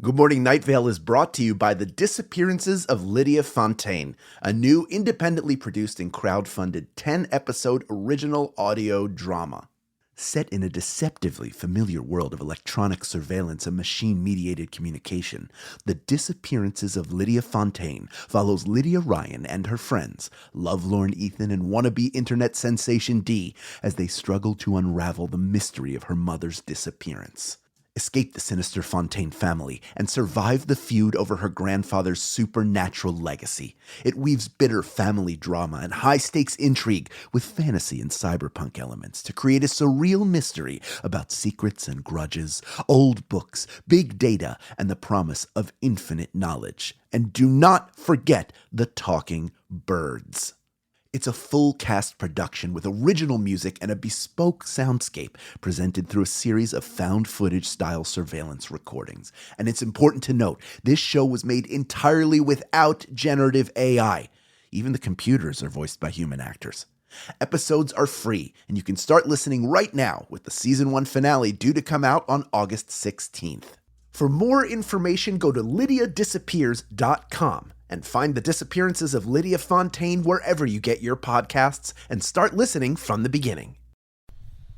Good Morning Night Vale is brought to you by The Disappearances of Lydia Fontaine, a new independently produced and crowdfunded 10-episode original audio drama. Set in a deceptively familiar world of electronic surveillance and machine-mediated communication, The Disappearances of Lydia Fontaine follows Lydia Ryan and her friends, lovelorn Ethan and wannabe internet sensation Dee, as they struggle to unravel the mystery of her mother's disappearance. Escape the sinister Fontaine family, and survive the feud over her grandfather's supernatural legacy. It weaves bitter family drama and high-stakes intrigue with fantasy and cyberpunk elements to create a surreal mystery about secrets and grudges, old books, big data, and the promise of infinite knowledge. And do not forget the talking birds. It's a full-cast production with original music and a bespoke soundscape presented through a series of found-footage-style surveillance recordings. And it's important to note, this show was made entirely without generative AI. Even the computers are voiced by human actors. Episodes are free, and you can start listening right now with the Season 1 finale due to come out on August 16th. For more information, go to lydiadisappears.com. and find The Disappearances of Lydia Fontaine wherever you get your podcasts and start listening from the beginning.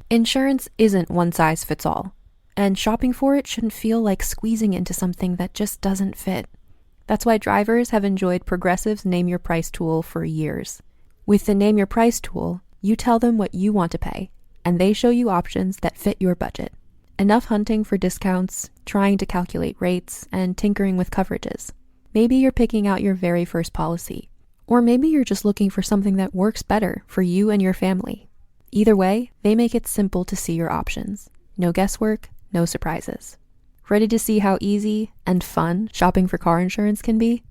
Insurance isn't one size fits all, and shopping for it shouldn't feel like squeezing into something that just doesn't fit. That's why drivers have enjoyed Progressive's Name Your Price tool for years. With the Name Your Price tool, you tell them what you want to pay, and they show you options that fit your budget. Enough hunting for discounts, trying to calculate rates, and tinkering with coverages. Maybe you're picking out your very first policy, or maybe you're just looking for something that works better for you and your family. Either way, they make it simple to see your options. No guesswork, no surprises. Ready to see how easy and fun shopping for car insurance can be?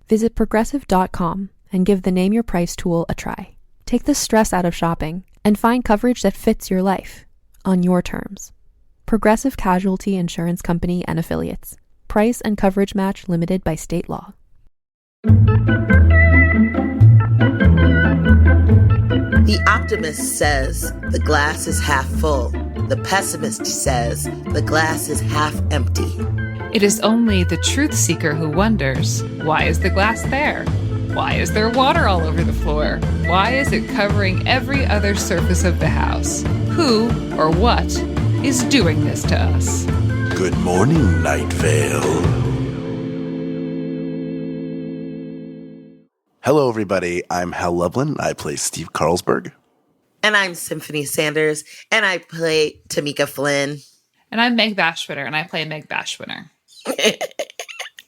Visit Progressive.com and give the Name Your Price tool a try. Take the stress out of shopping and find coverage that fits your life, on your terms. Progressive Casualty Insurance Company and Affiliates. Price and coverage match limited by state law. The optimist says the glass is half full. The pessimist says the glass is half empty. It is only the truth seeker who wonders, why is the glass there? Why is there water all over the floor? Why is it covering every other surface of the house? Who or what is doing this to us? Good morning, Night Vale. Hello, everybody. I'm Hal Lublin. I play Steve Carlsberg. And I'm Symphony Sanders, and I play Tamika Flynn. And I'm Meg Bashwiner, and I play Meg Bashwiner.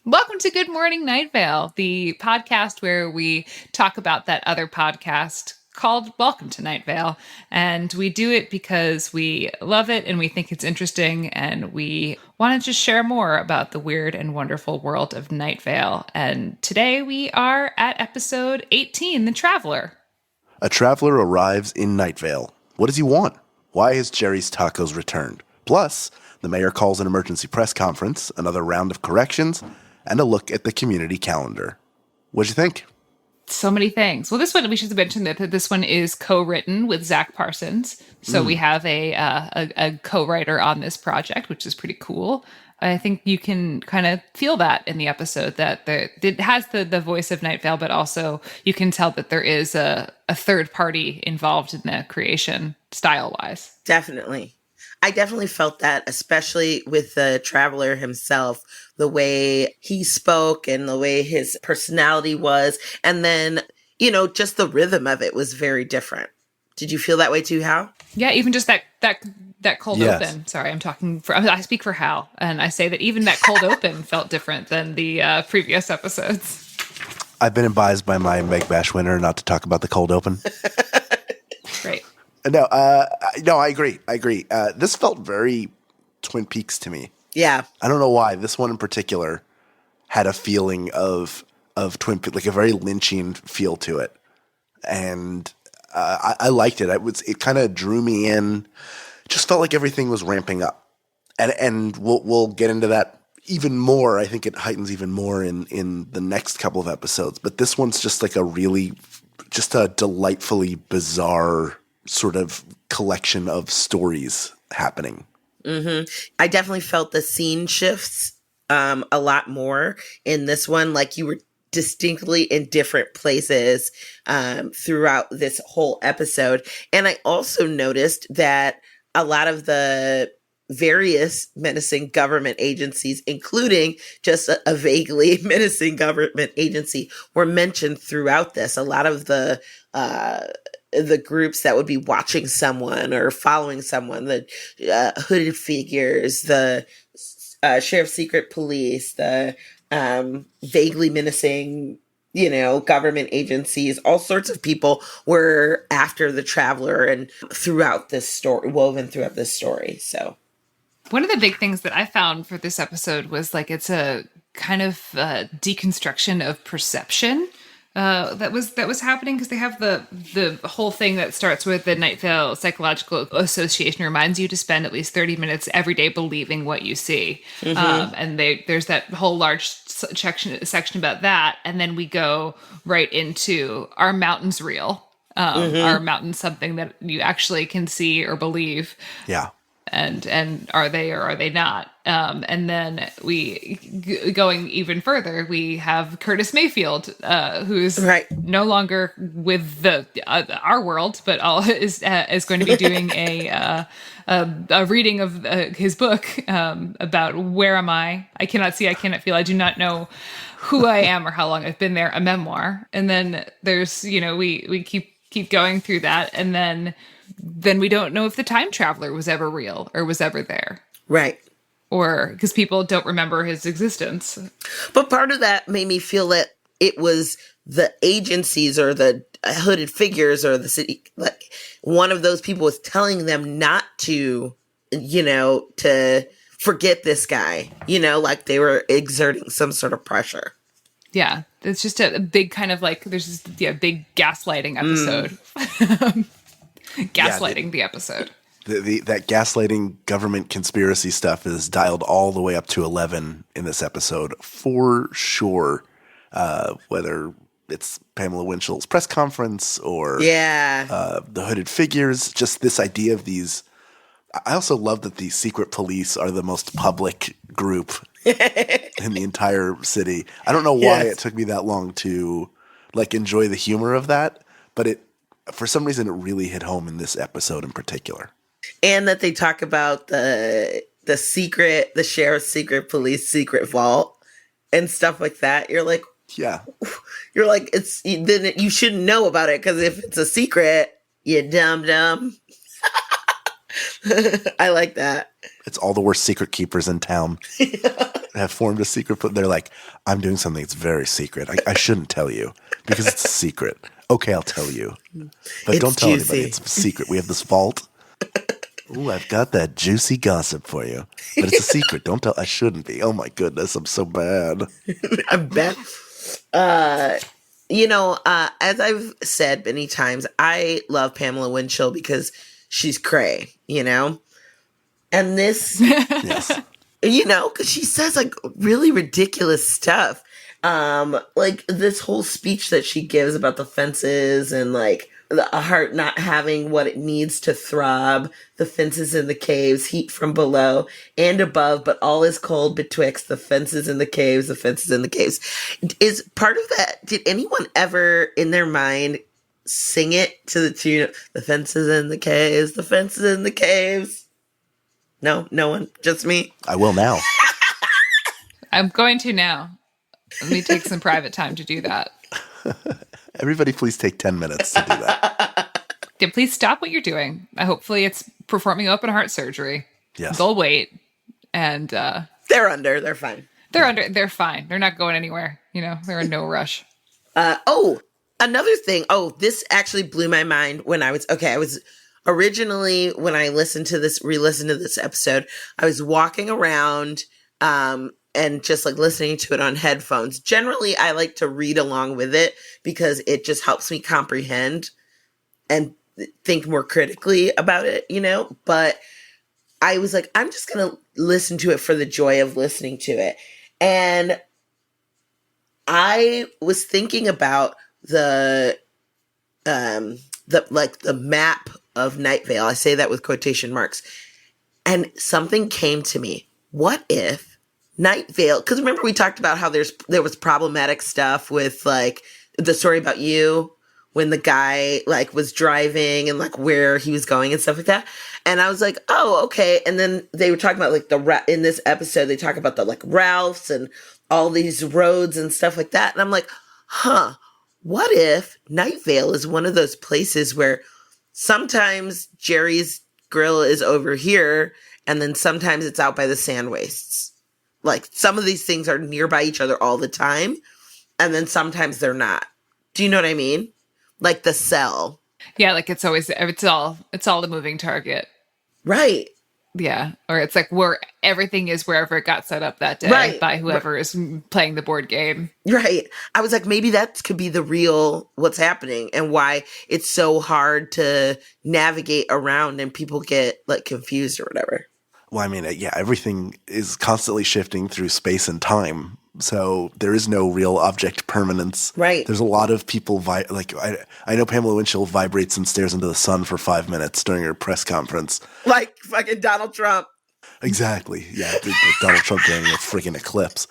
Welcome to Good Morning Night Vale, the podcast where we talk about that other podcast called Welcome to Night Vale. And we do it because we love it and we think it's interesting and we want to just share more about the weird and wonderful world of Night Vale. And today we are at episode 18, The Traveler. A traveler arrives in Night Vale. What does he want? Why has Jerry's Tacos returned? Plus, the mayor calls an emergency press conference, another round of corrections, and a look at the community calendar. What'd you think? So many things. Well, this one, we should mention that this one is co-written with Zach Parsons. So we have a co-writer on this project, which is pretty cool. I think you can kind of feel that in the episode, that it has the voice of Night Vale, but also you can tell that there is a third party involved in the creation, style-wise. Definitely. I definitely felt that, especially with the traveler himself, the way he spoke and the way his personality was. And then, just the rhythm of it was very different. Did you feel that way too, Hal? Yeah, even just that cold Yes. open. Sorry, I speak for Hal. And I say that even that cold open felt different than the previous episodes. I've been advised by my Meg Bashwiner not to talk about the cold open. Great. No, I agree. This felt very Twin Peaks to me. Yeah. I don't know why. This one in particular had a feeling of Twin Peaks, like a very Lynchian feel to it. And I liked it. It kind of drew me in. It just felt like everything was ramping up. And we'll get into that even more. I think it heightens even more in the next couple of episodes. But this one's just like a delightfully bizarre sort of collection of stories happening. Mm-hmm. I definitely felt the scene shifts a lot more in this one. Like, you were distinctly in different places throughout this whole episode. And I also noticed that a lot of the various menacing government agencies, including just a vaguely menacing government agency, were mentioned throughout this. A lot of the groups that would be watching someone or following someone, the hooded figures, the sheriff's secret police, the vaguely menacing, government agencies, all sorts of people were after the traveler and throughout this story, woven throughout this story. So one of the big things that I found for this episode was like it's a kind of deconstruction of perception that was happening, because they have the whole thing that starts with the Night Vale Psychological Association reminds you to spend at least 30 minutes every day believing what you see. And there's that whole large section about that. And then we go right into our mountain's real. Our mountain's something that you actually can see or believe. Yeah. And are they or are they not? And then going even further, we have Curtis Mayfield, who's no longer with our world, but is going to be doing a reading of his book about where am I? I cannot see, I cannot feel, I do not know who I am or how long I've been there. A memoir, and then there's we keep going through that, and then we don't know if the time traveler was ever real or was ever there. Right. Or because people don't remember his existence. But part of that made me feel that it was the agencies or the hooded figures or the city, like one of those people was telling them not to, to forget this guy, like they were exerting some sort of pressure. Yeah. It's just a big kind of like, there's this big gaslighting episode. Gaslighting the episode. That gaslighting government conspiracy stuff is dialed all the way up to 11 in this episode for sure. Whether it's Pamela Winchell's press conference or the hooded figures, just this idea of these. I also love that the secret police are the most public group in the entire city. I don't know why it took me that long to enjoy the humor of that, but for some reason it really hit home in this episode in particular. And that they talk about the sheriff's secret police secret vault and stuff like that. You're like, then you shouldn't know about it, because if it's a secret, you dumb. I like that. It's all the worst secret keepers in town have formed a secret, but they're like, I'm doing something that's very secret. I shouldn't tell you because it's a secret. Okay, I'll tell you. But don't tell anybody. It's a secret. We have this vault. Ooh, I've got that juicy gossip for you. But it's a secret. Don't tell. I shouldn't be. Oh my goodness, I'm so bad. I'm bad. As I've said many times, I love Pamela Winchell because she's cray, And this, yes. Because she says really ridiculous stuff. Like this whole speech that she gives about the fences and a heart not having what it needs to throb, the fences in the caves, heat from below and above, but all is cold betwixt the fences in the caves, Is part of that, did anyone ever in their mind sing it to the tune of the fences in the caves? No one, just me? I will now. I'm going to now. Let me take some private time to do that. Everybody please take 10 minutes to do that. Yeah, please stop what you're doing. Hopefully it's performing open heart surgery. Yes. They'll wait. And they're they're fine. They're fine. They're not going anywhere. They're in no rush. Another thing. This actually blew my mind when I was originally, when I re-listened to this episode, I was walking around, and just listening to it on headphones. Generally, I like to read along with it because it just helps me comprehend and think more critically about it, But I was like, I'm just going to listen to it for the joy of listening to it. And I was thinking about the map of Night Vale. I say that with quotation marks. And something came to me. What if Night Vale, because remember we talked about how there was problematic stuff with like the story about you when the guy like was driving and like where he was going and stuff like that. And I was like, oh, okay. And then they were talking about like in this episode, they talk about the like Ralphs and all these roads and stuff like that. And I'm like, huh, what if Night Vale is one of those places where sometimes Jerry's grill is over here and then sometimes it's out by the sand wastes? Like some of these things are nearby each other all the time and then sometimes they're not. Do you know what I mean? Like the cell. Yeah, like it's all the moving target. Right. Yeah. Or it's like where everything is wherever it got set up that day by whoever is playing the board game. Right. I was like, maybe that could be the real what's happening and why it's so hard to navigate around and people get like confused or whatever. Well, I mean, yeah, everything is constantly shifting through space and time. So there is no real object permanence. Right. There's a lot of people, I know Pamela Winchell vibrates and stares into the sun for 5 minutes during her press conference. Like fucking Donald Trump. Exactly. Yeah, like Donald Trump during a freaking eclipse.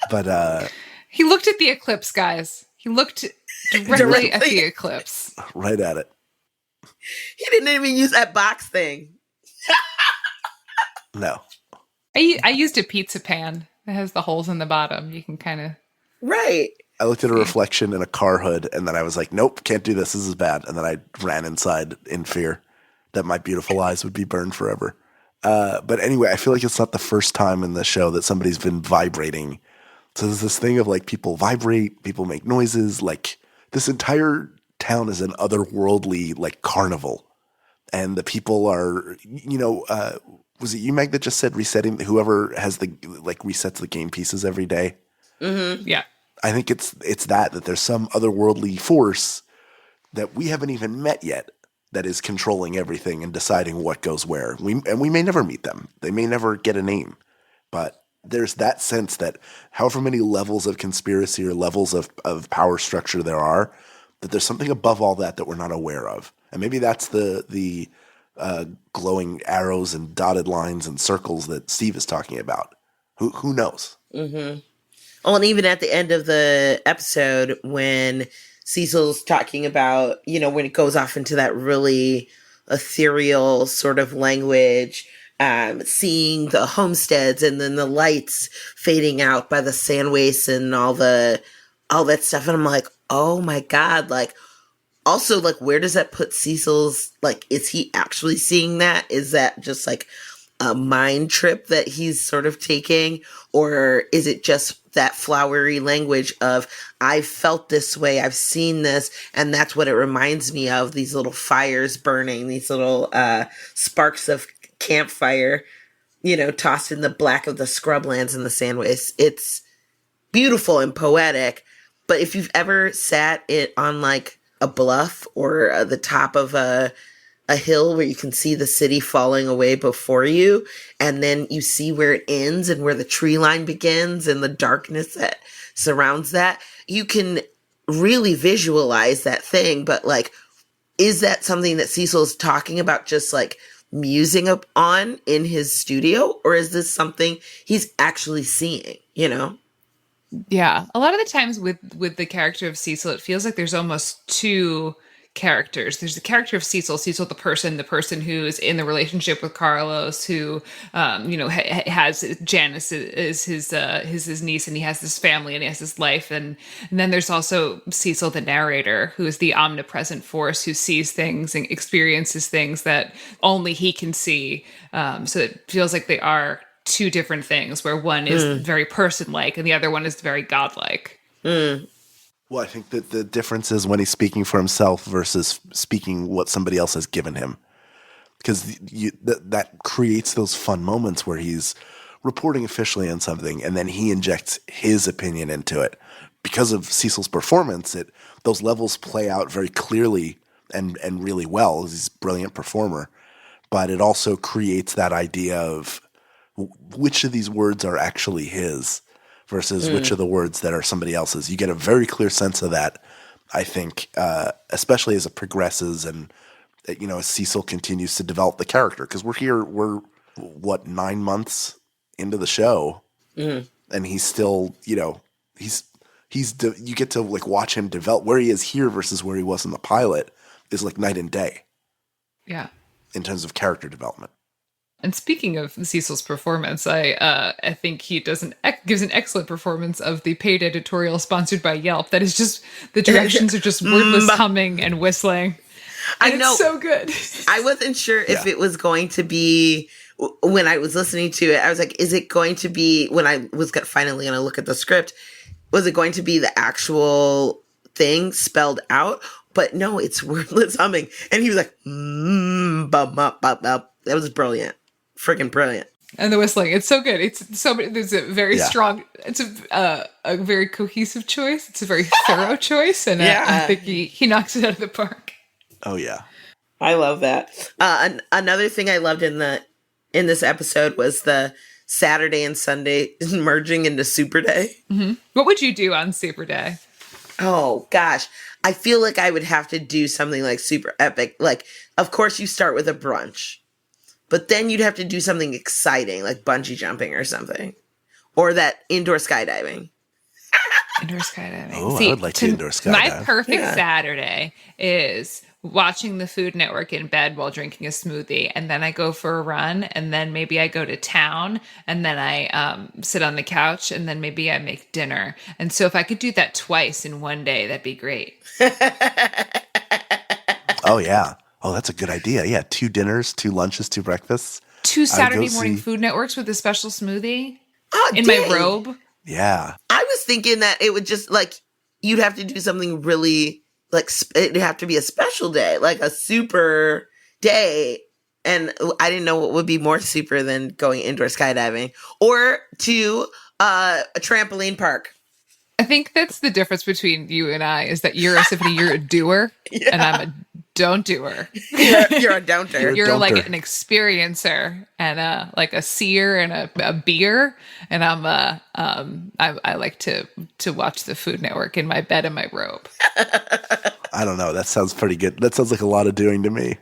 But he looked at the eclipse, guys. He looked directly at the eclipse. Right at it. He didn't even use that box thing. No. I used a pizza pan. It has the holes in the bottom. You can kind of... Right. I looked at a reflection in a car hood, and then I was like, nope, can't do this. This is bad. And then I ran inside in fear that my beautiful eyes would be burned forever. But anyway, I feel like it's not the first time in the show that somebody's been vibrating. So there's this thing of like people vibrate, people make noises. Like this entire town is an otherworldly like carnival. And the people are, was it you, Meg, that just said resetting? Whoever has resets the game pieces every day. Mm-hmm. Yeah. I think it's that there's some otherworldly force that we haven't even met yet that is controlling everything and deciding what goes where. We may never meet them. They may never get a name. But there's that sense that however many levels of conspiracy or levels of power structure there are, that there's something above all that we're not aware of. And maybe that's the glowing arrows and dotted lines and circles that Steve is talking about. Who knows? Mm-hmm. Oh, and even at the end of the episode when Cecil's talking about, when it goes off into that really ethereal sort of language, seeing the homesteads and then the lights fading out by the sand wastes and all that stuff. And I'm like, oh my God, like, also, like, where does that put Cecil's, like, is he actually seeing that? Is that just, like, a mind trip that he's sort of taking? Or is it just that flowery language of, I felt this way, I've seen this, and that's what it reminds me of, these little fires burning, these little sparks of campfire, tossed in the black of the scrublands and the sand wastes. It's beautiful and poetic, but if you've ever sat it on, like, a bluff or the top of a hill where you can see the city falling away before you, and then you see where it ends and where the tree line begins and the darkness that surrounds that, you can really visualize that thing. But like, is that something that Cecil's talking about, just like musing up on in his studio, or is this something he's actually seeing, Yeah. A lot of the times with the character of Cecil, it feels like there's almost two characters. There's the character of Cecil the person who is in the relationship with Carlos, who, has Janice is his niece, and he has this family and he has this life. And then there's also Cecil, the narrator, who is the omnipresent force, who sees things and experiences things that only he can see. So it feels like they are two different things, where one is very person-like and the other one is very godlike. Well, I think that the difference is when he's speaking for himself versus speaking what somebody else has given him. Because that creates those fun moments where he's reporting officially on something and then he injects his opinion into it. Because of Cecil's performance, those levels play out very clearly and really well. He's a brilliant performer. But it also creates that idea of which of these words are actually his versus which of the words that are somebody else's. You get a very clear sense of that, I think, especially as it progresses and, as Cecil continues to develop the character. Because we're 9 months into the show. And he's still, you get to like watch him develop. Where he is here versus where he was in the pilot is like night and day. Yeah. In terms of character development. And speaking of Cecil's performance, I think he gives an excellent performance of the paid editorial sponsored by Yelp. That is just, the directions are just wordless humming and whistling. And I know. It's so good. I wasn't sure if it was going to be, when I was listening to it, I was like, is it going to be, when I was finally going to look at the script, was it going to be the actual thing spelled out? But no, it's wordless humming. And he was like, that was brilliant. Freaking brilliant. And the whistling, it's so good. There's a very strong, it's a very cohesive choice. It's a very thorough choice. And I think he knocks it out of the park. Oh, yeah. I love that. Another thing I loved in this episode was the Saturday and Sunday merging into Super Day. Mm-hmm. What would you do on Super Day? Oh, gosh. I feel like I would have to do something like super epic. Like, of course, you start with a brunch. But then you'd have to do something exciting, like bungee jumping or something. Or that indoor skydiving. Indoor skydiving. Oh, I would like to indoor skydive. My perfect Saturday is watching the Food Network in bed while drinking a smoothie. And then I go for a run. And then maybe I go to town. And then I sit on the couch. And then maybe I make dinner. And so if I could do that twice in one day, that'd be great. Oh, yeah. Oh, that's a good idea. Yeah, 2 dinners, 2 lunches, 2 breakfasts. 2 Saturday morning Food Networks with a special smoothie in dang. my robe. Yeah. I was thinking that it would just, like, you'd have to do something really, like, it'd have to be a special day, like a super day. And I didn't know what would be more super than going indoor skydiving or to a trampoline park. I think that's the difference between you and I, is that you're a doer, and I'm a don't doer. You're a don'ter. You're like an experiencer and like a seer and a beer. And I like to watch the Food Network in my bed in my robe. I don't know. That sounds pretty good. That sounds like a lot of doing to me.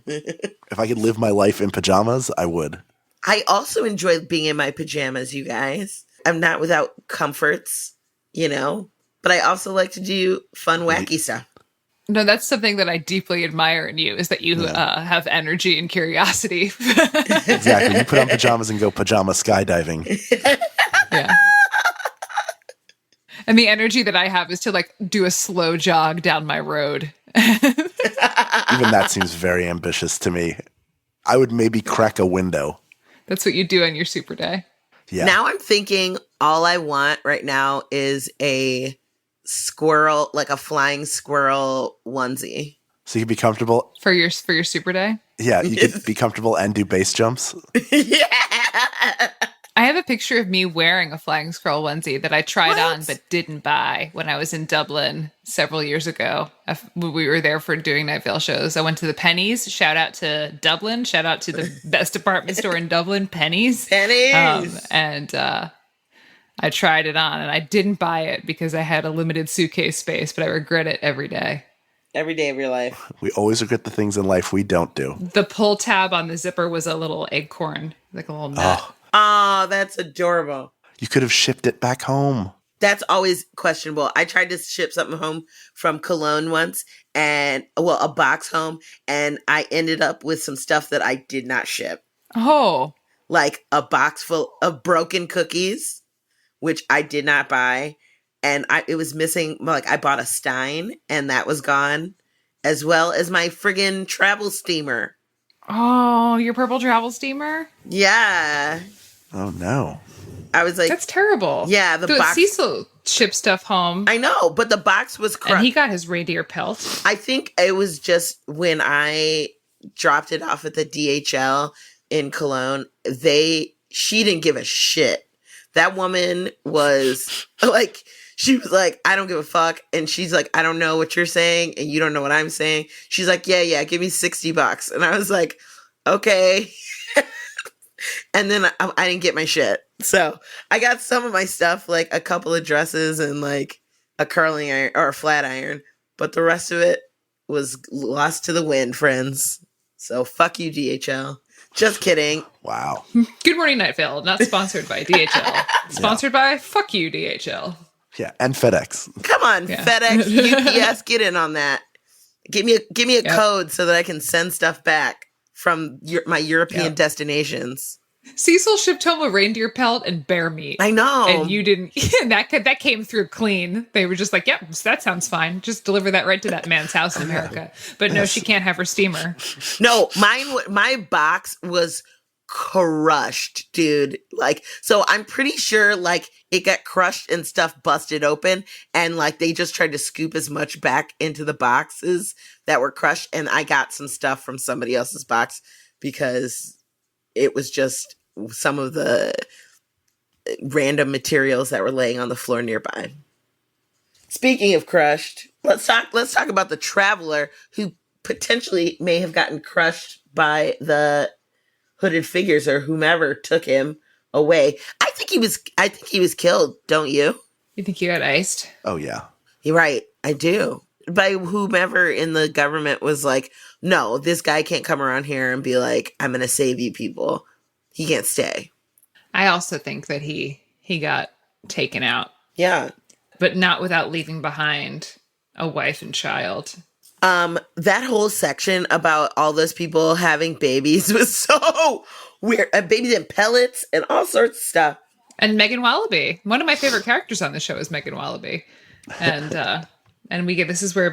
If I could live my life in pajamas, I would. I also enjoy being in my pajamas, you guys. I'm not without comforts, but I also like to do fun, wacky stuff. No, that's something that I deeply admire in you, is that you have energy and curiosity. Exactly. You put on pajamas and go pajama skydiving. Yeah. And the energy that I have is to like do a slow jog down my road. Even that seems very ambitious to me. I would maybe crack a window. That's what you do on your Super Day. Yeah. Now I'm thinking all I want right now is a squirrel, like a flying squirrel onesie. So you could be comfortable for your Super Day? Yeah, you could be comfortable and do base jumps. Yeah. I have a picture of me wearing a flying squirrel onesie that I tried on but didn't buy when I was in Dublin several years ago. We were there for doing Night Vale shows. I went to the Pennies. Shout out to Dublin. Shout out to the best department store in Dublin, Pennies. Pennies. I tried it on and I didn't buy it because I had a limited suitcase space, but I regret it every day. Every day of your life. We always regret the things in life we don't do. The pull tab on the zipper was a little acorn, like a little nut. Oh, that's adorable. You could have shipped it back home. That's always questionable. I tried to ship something home from Cologne once, a box home, and I ended up with some stuff that I did not ship. Oh. Like a box full of broken cookies, which I did not buy. And it was missing, like I bought a Stein and that was gone, as well as my friggin' travel steamer. Oh, your purple travel steamer? Yeah. Oh, no. I was like... That's terrible. Yeah, the box... Cecil shipped stuff home. I know, but the box was crushed. And he got his reindeer pelt. I think it was just when I dropped it off at the DHL in Cologne, she didn't give a shit. That woman was like... She was like, I don't give a fuck. And she's like, I don't know what you're saying. And you don't know what I'm saying. She's like, yeah, give me $60. And I was like, okay. And then I didn't get my shit. So I got some of my stuff, like a couple of dresses and like a curling iron or a flat iron. But the rest of it was lost to the wind, friends. So fuck you, DHL. Just kidding. Wow. Good Morning Night Vale, not sponsored by DHL. Sponsored by fuck you, DHL. Yeah, and FedEx. Come on, FedEx, UPS, get in on that. Give me a code so that I can send stuff back from my European destinations. Cecil shipped home a reindeer pelt and bear meat. I know. And you didn't. That came through clean. They were just like, yep, that sounds fine. Just deliver that right to that man's house in America. But no, she can't have her steamer. No, my box was crushed, dude. Like, so I'm pretty sure like it got crushed and stuff busted open, and like they just tried to scoop as much back into the boxes that were crushed, and I got some stuff from somebody else's box because it was just some of the random materials that were laying on the floor nearby. Speaking of crushed, let's talk about the traveler who potentially may have gotten crushed by the hooded figures or whomever took him away. I think he was killed, don't you? You think he got iced? Oh, yeah. You're right. I do. By whomever in the government was like, no, this guy can't come around here and be like, I'm going to save you people. He can't stay. I also think that he got taken out. Yeah. But not without leaving behind a wife and child. That whole section about all those people having babies was so weird. Babies in pellets and all sorts of stuff. And Megan Wallaby. One of my favorite characters on the show is Megan Wallaby. And we get, this is where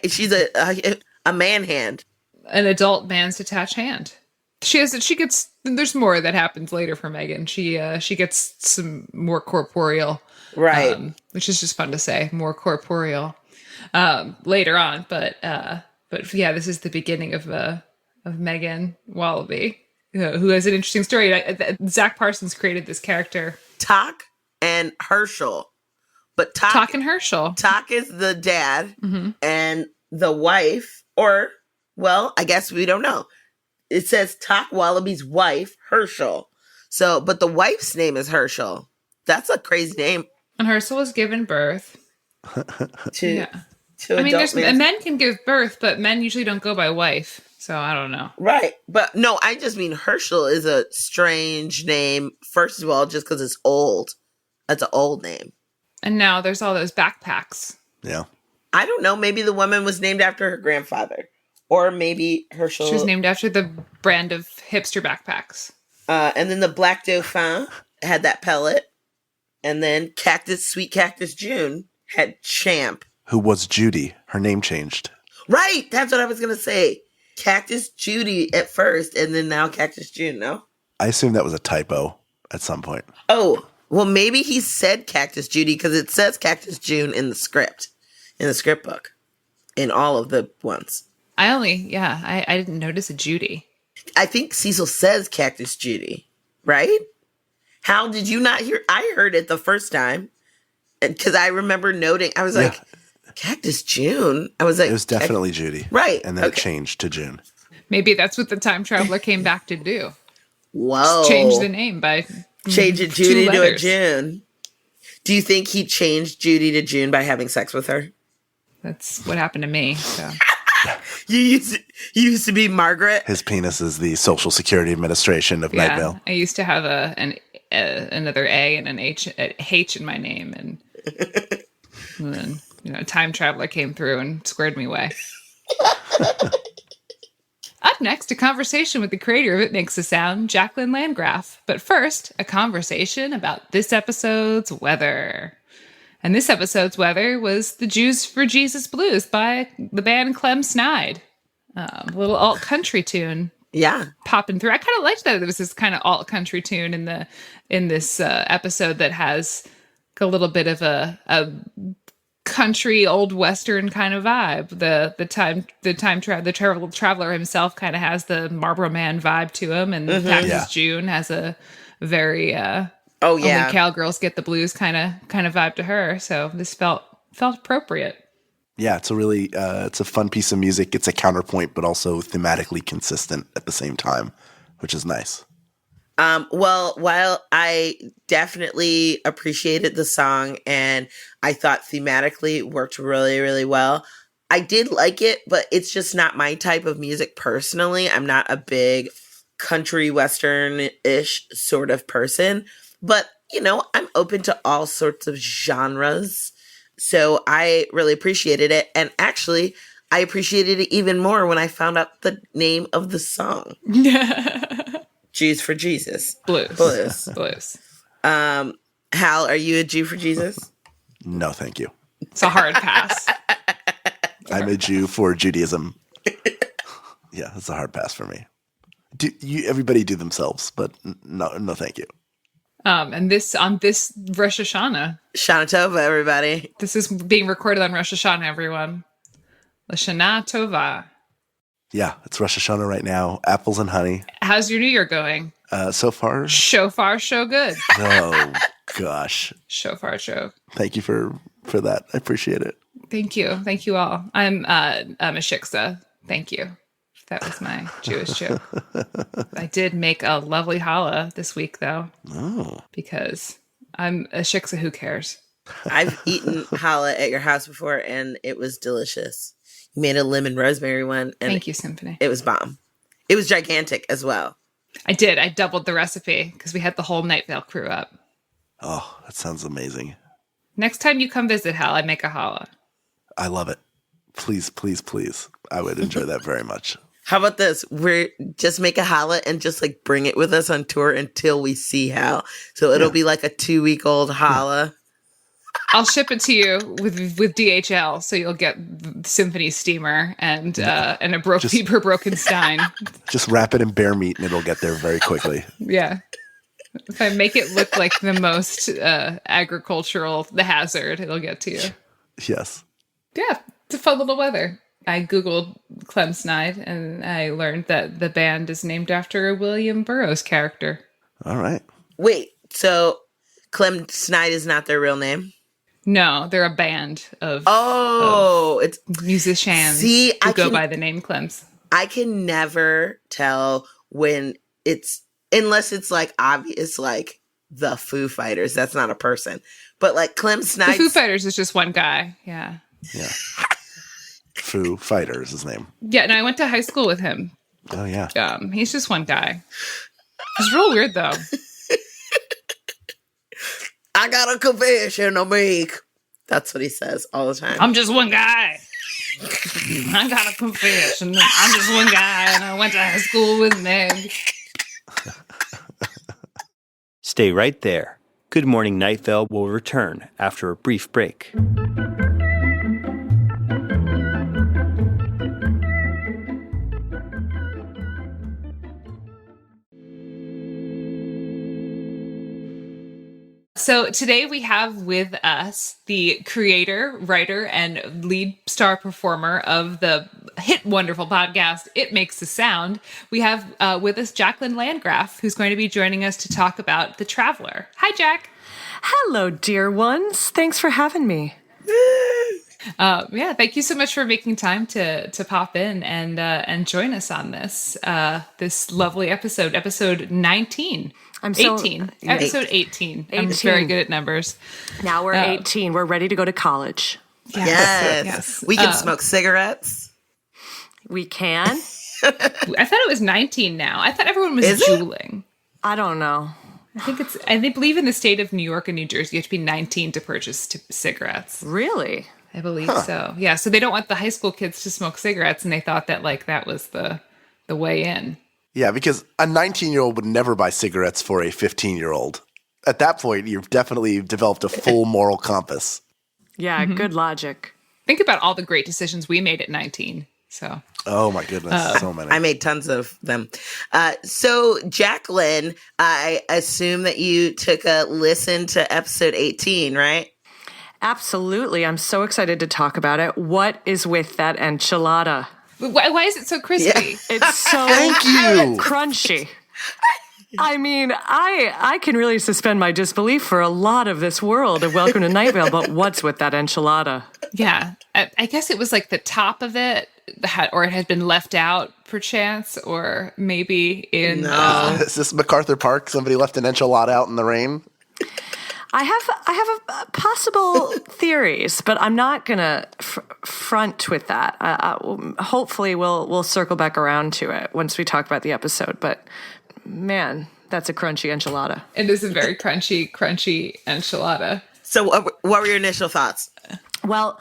she's a man hand. An adult man's detached hand. There's more that happens later for Megan. She gets some more corporeal. Right. Which is just fun to say, more corporeal later on. But yeah, this is the beginning of Megan Wallaby, who has an interesting story. Zach Parsons created this character. Talk and Herschel. But Talk and Herschel. Talk is the dad, and the wife, or, well, I guess we don't know. It says Talk Wallaby's wife, Herschel. So, but the wife's name is Herschel. That's a crazy name. And Herschel was given birth to men can give birth, but men usually don't go by wife. So I don't know. Right. But no, I just mean Herschel is a strange name. First of all, just because it's old. That's an old name. And now there's all those backpacks. Yeah. I don't know. Maybe the woman was named after her grandfather. Or maybe Herschel. She was named after the brand of hipster backpacks. And then the Black Dauphin had that pellet. And then Sweet Cactus June had Champ. Who was Judy. Her name changed. Right. That's what I was going to say. Cactus Judy at first, and then now Cactus June, no? I assume that was a typo at some point. Oh, well, maybe he said Cactus Judy because it says Cactus June in the script book, in all of the ones. I didn't notice a Judy. I think Cecil says Cactus Judy, right? How did you not hear? I heard it the first time, because I remember noting, I was like, Cactus June? I was like, it was definitely Judy. Right. And then it changed to June. Maybe that's what the time traveler came back to do. Whoa. Just change the name by change it Judy to a June. Do you think he changed Judy to June by having sex with her? That's what happened to me. So. You used to be Margaret? His penis is the Social Security Administration of Night Vale. I used to have another A and an H in my name. And then, time traveler came through and squared me away. Up next, a conversation with the creator of It Makes a Sound, Jacquelyn Landgraf. But first, a conversation about this episode's weather. And this episode's weather was the Jews for Jesus Blues by the band Clem Snide. A little alt country tune. Yeah. Popping through. I kind of liked that there was this kind of alt country tune in this episode that has a little bit of a country old western kind of vibe. The traveler himself kind of has the Marlboro Man vibe to him, and Cactus June has a very only cowgirls get the blues kind of vibe to her. So this felt appropriate. Yeah, it's it's a fun piece of music. It's a counterpoint, but also thematically consistent at the same time, which is nice. Well, while I definitely appreciated the song and I thought thematically it worked really, really well, I did like it, but it's just not my type of music personally. I'm not a big country western-ish sort of person. But, you know, I'm open to all sorts of genres. So I really appreciated it. And actually, I appreciated it even more when I found out the name of the song. Jews for Jesus. Blues. Hal, are you a Jew for Jesus? No, thank you. It's a hard pass. I'm a Jew for Judaism. Yeah, it's a hard pass for me. Everybody do themselves, but no, thank you. And on this Rosh Hashanah. Shana Tova, everybody. This is being recorded on Rosh Hashanah, everyone. L'Shana Tova. Yeah, it's Rosh Hashanah right now. Apples and honey. How's your New Year going? So far, so good. Oh gosh. Show. Thank you for that. I appreciate it. Thank you all. I'm a shiksa. Thank you. That was my Jewish joke. I did make a lovely challah this week, though. Oh. Because I'm a shiksa. Who cares? I've eaten challah at your house before, and it was delicious. You made a lemon rosemary one. And thank you, Symphony. It was bomb. It was gigantic as well. I did. I doubled the recipe because we had the whole Night Vale crew up. Oh, that sounds amazing. Next time you come visit, Hal, I make a challah. I love it. Please. I would enjoy that very much. How about this? We're just make a challah and just like bring it with us on tour until we see Hal. So it'll be like a 2-week-old challah. I'll ship it to you with DHL, so you'll get Symphony steamer and a broken stein. Just wrap it in bear meat, and it'll get there very quickly. Yeah. If I make it look like the most agricultural, the hazard, it'll get to you. Yes. Yeah, it's a fun little weather. I Googled Clem Snide, and I learned that the band is named after a William Burroughs character. All right. Wait, so Clem Snide is not their real name? No, they're a band of it's musicians who go by the name Clems. I can never tell when unless it's like obvious, like the Foo Fighters. That's not a person, but like Clem Snide. The Foo Fighters is just one guy. Yeah. Foo Fighter is his name. Yeah, and I went to high school with him. Oh yeah. He's just one guy. It's real weird though. I got a confession to make. That's what he says all the time. I'm just one guy. I got a confession. I'm just one guy, and I went to high school with Meg. Stay right there. Good Morning Night Vale will return after a brief break. So today we have with us the creator, writer, and lead star performer of the hit wonderful podcast, It Makes a Sound. We have with us Jacquelyn Landgraf, who's going to be joining us to talk about The Traveler. Hi, Jack. Hello, dear ones. Thanks for having me. Thank you so much for making time to pop in and join us on this lovely episode 19. Episode 18. I'm very good at numbers. Now we're 18. We're ready to go to college. Yes. We can smoke cigarettes. We can. I thought it was 19 now. I thought everyone was juuling. I don't know. I believe in the state of New York and New Jersey, you have to be 19 to purchase cigarettes. Really? I believe so. Yeah. So they don't want the high school kids to smoke cigarettes, and they thought that that was the way in. Yeah, because a 19-year-old would never buy cigarettes for a 15-year-old. At that point, you've definitely developed a full moral compass. Yeah, good logic. Think about all the great decisions we made at 19. So. Oh my goodness, so many. I made tons of them. So Jacquelyn, I assume that you took a listen to episode 18, right? Absolutely. I'm so excited to talk about it. What is with that enchilada? Why is it so crispy? Yeah. It's so crunchy. I mean, I can really suspend my disbelief for a lot of this world of Welcome to Night Vale, but what's with that enchilada? Yeah. I guess it was like the top of it, or it had been left out, perchance, or maybe in... Is this MacArthur Park? Somebody left an enchilada out in the rain? I have possible theories, but I'm not gonna front with that. Hopefully, we'll circle back around to it once we talk about the episode. But man, that's a crunchy enchilada. It is a very crunchy enchilada. So, what were your initial thoughts? Well,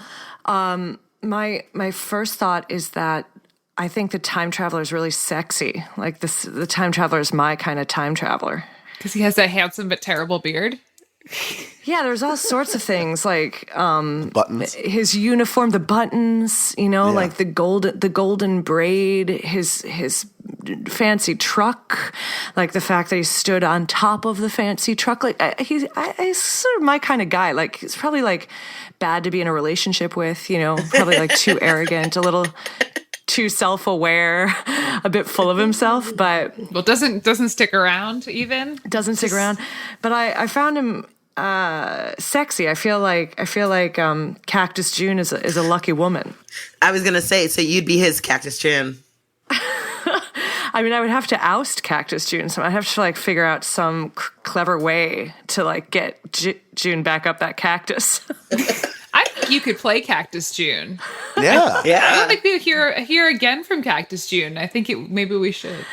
my first thought is that I think the time traveler is really sexy. Like the time traveler is my kind of time traveler. Because he has that handsome but terrible beard. Yeah, there's all sorts of things like buttons, his uniform, the buttons, like the golden braid, his fancy truck, like the fact that he stood on top of the fancy truck. Like he's sort of my kind of guy. Like he's probably like bad to be in a relationship with, probably like too arrogant, a little too self-aware, a bit full of himself, but doesn't stick around even. Doesn't stick around, but I found him sexy. I feel like Cactus June is a lucky woman. I was gonna say, so you'd be his Cactus June. I mean, I would have to oust Cactus June, so I'd have to like figure out some clever way to like get June back up that cactus. I think you could play Cactus June. Yeah. I don't think we'll hear again from Cactus June. I think maybe we should.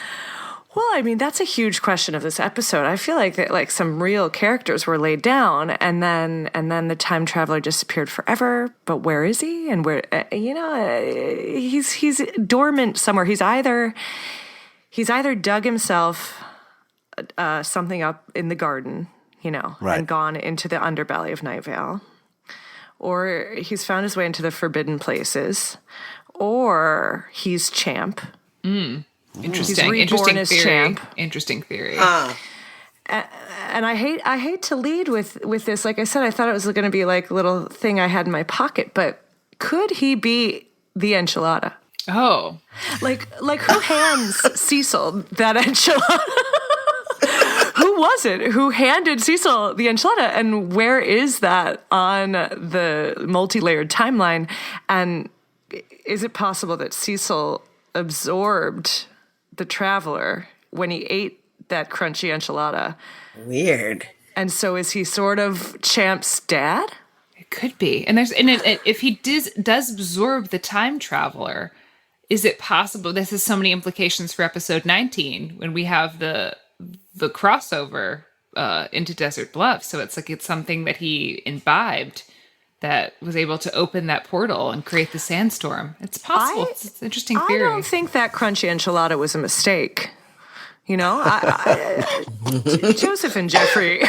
Well, I mean, that's a huge question of this episode. I feel like that, like some real characters were laid down, and then the time traveler disappeared forever. But where is he? And where, he's dormant somewhere. He's either dug himself something up in the garden, right, and gone into the underbelly of Night Vale, or he's found his way into the forbidden places, or he's Champ. Interesting. He's reborn as Champ. Interesting theory. And I hate to lead with this. Like I said, I thought it was going to be like a little thing I had in my pocket, but could he be the enchilada? Oh, like who hands Cecil that enchilada? Who was it who handed Cecil the enchilada, and where is that on the multi-layered timeline? And is it possible that Cecil absorbed the traveler when he ate that crunchy enchilada? Weird. And so is he sort of Champ's dad? It could be. And if he does absorb the time traveler, is it possible? This has so many implications for episode 19 when we have the crossover into Desert Bluff. So it's something that he imbibed that was able to open that portal and create the sandstorm. It's possible. It's an interesting theory. I don't think that crunchy enchilada was a mistake. Joseph and Jeffrey.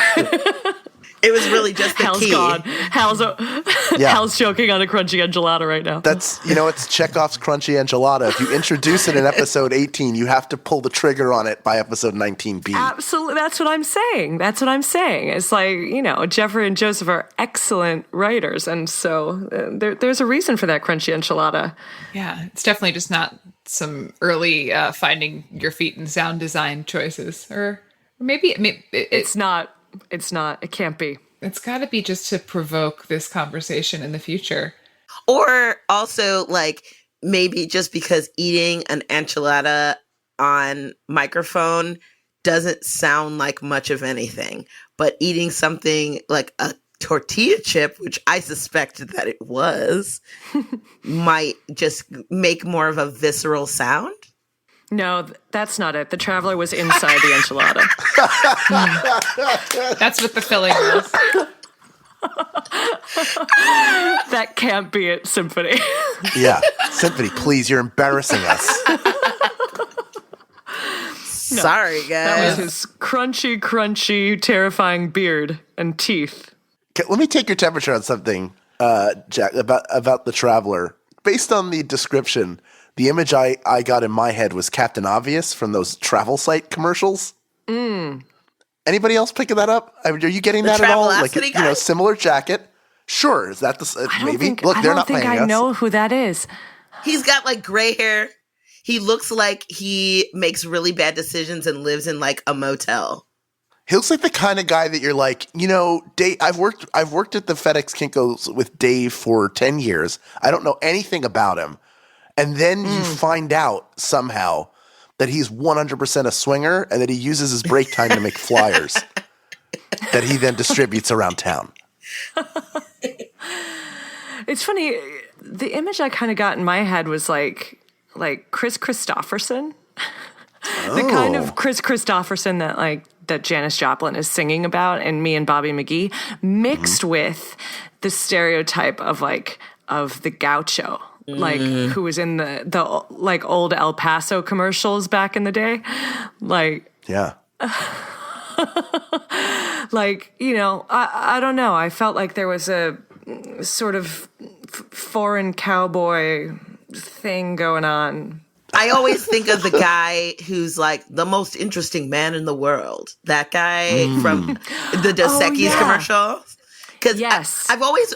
It was really just the Hal's key. gone. Hal's choking on a crunchy enchilada right now. That's, it's Chekhov's crunchy enchilada. If you introduce it in episode 18, you have to pull the trigger on it by episode 19B. Absolutely. That's what I'm saying. It's like, Jeffrey and Joseph are excellent writers. And so there's a reason for that crunchy enchilada. Yeah, it's definitely just not some early finding your feet in sound design choices. Or maybe it's not. It's not. It can't be. It's got to be just to provoke this conversation in the future. Or also, like, maybe just because eating an enchilada on microphone doesn't sound like much of anything, but eating something like a tortilla chip, which I suspected that it was, might just make more of a visceral sound. No, that's not it. The traveler was inside the enchilada. That's what the filling was. That can't be it, Symphony. Yeah. Symphony, please, you're embarrassing us. Sorry, guys. That was his crunchy, terrifying beard and teeth. Let me take your temperature on something, Jack, about the traveler. Based on the description, the image I got in my head was Captain Obvious from those travel site commercials. Anybody else picking that up? Are you getting that at all? Like, similar jacket. Sure. Is that maybe? Look, they're not paying us. I don't think I know who that is. He's got like gray hair. He looks like he makes really bad decisions and lives in like a motel. He looks like the kind of guy that you're like, Dave, I've worked at the FedEx Kinko's with Dave for 10 years. I don't know anything about him. And then you find out somehow that he's 100% a swinger and that he uses his break time to make flyers. that he then distributes around town. It's funny. The image I kind of got in my head was like Chris Christopherson. The kind of Chris Christopherson that Janis Joplin is singing about and Me and Bobby McGee, mixed with the stereotype of the gaucho, who was in the old El Paso commercials back in the day. Yeah. I don't know. I felt like there was a sort of foreign cowboy thing going on. I always think of the guy who's like the most interesting man in the world. That guy from the Dos Equis commercial. Because yes. I've always,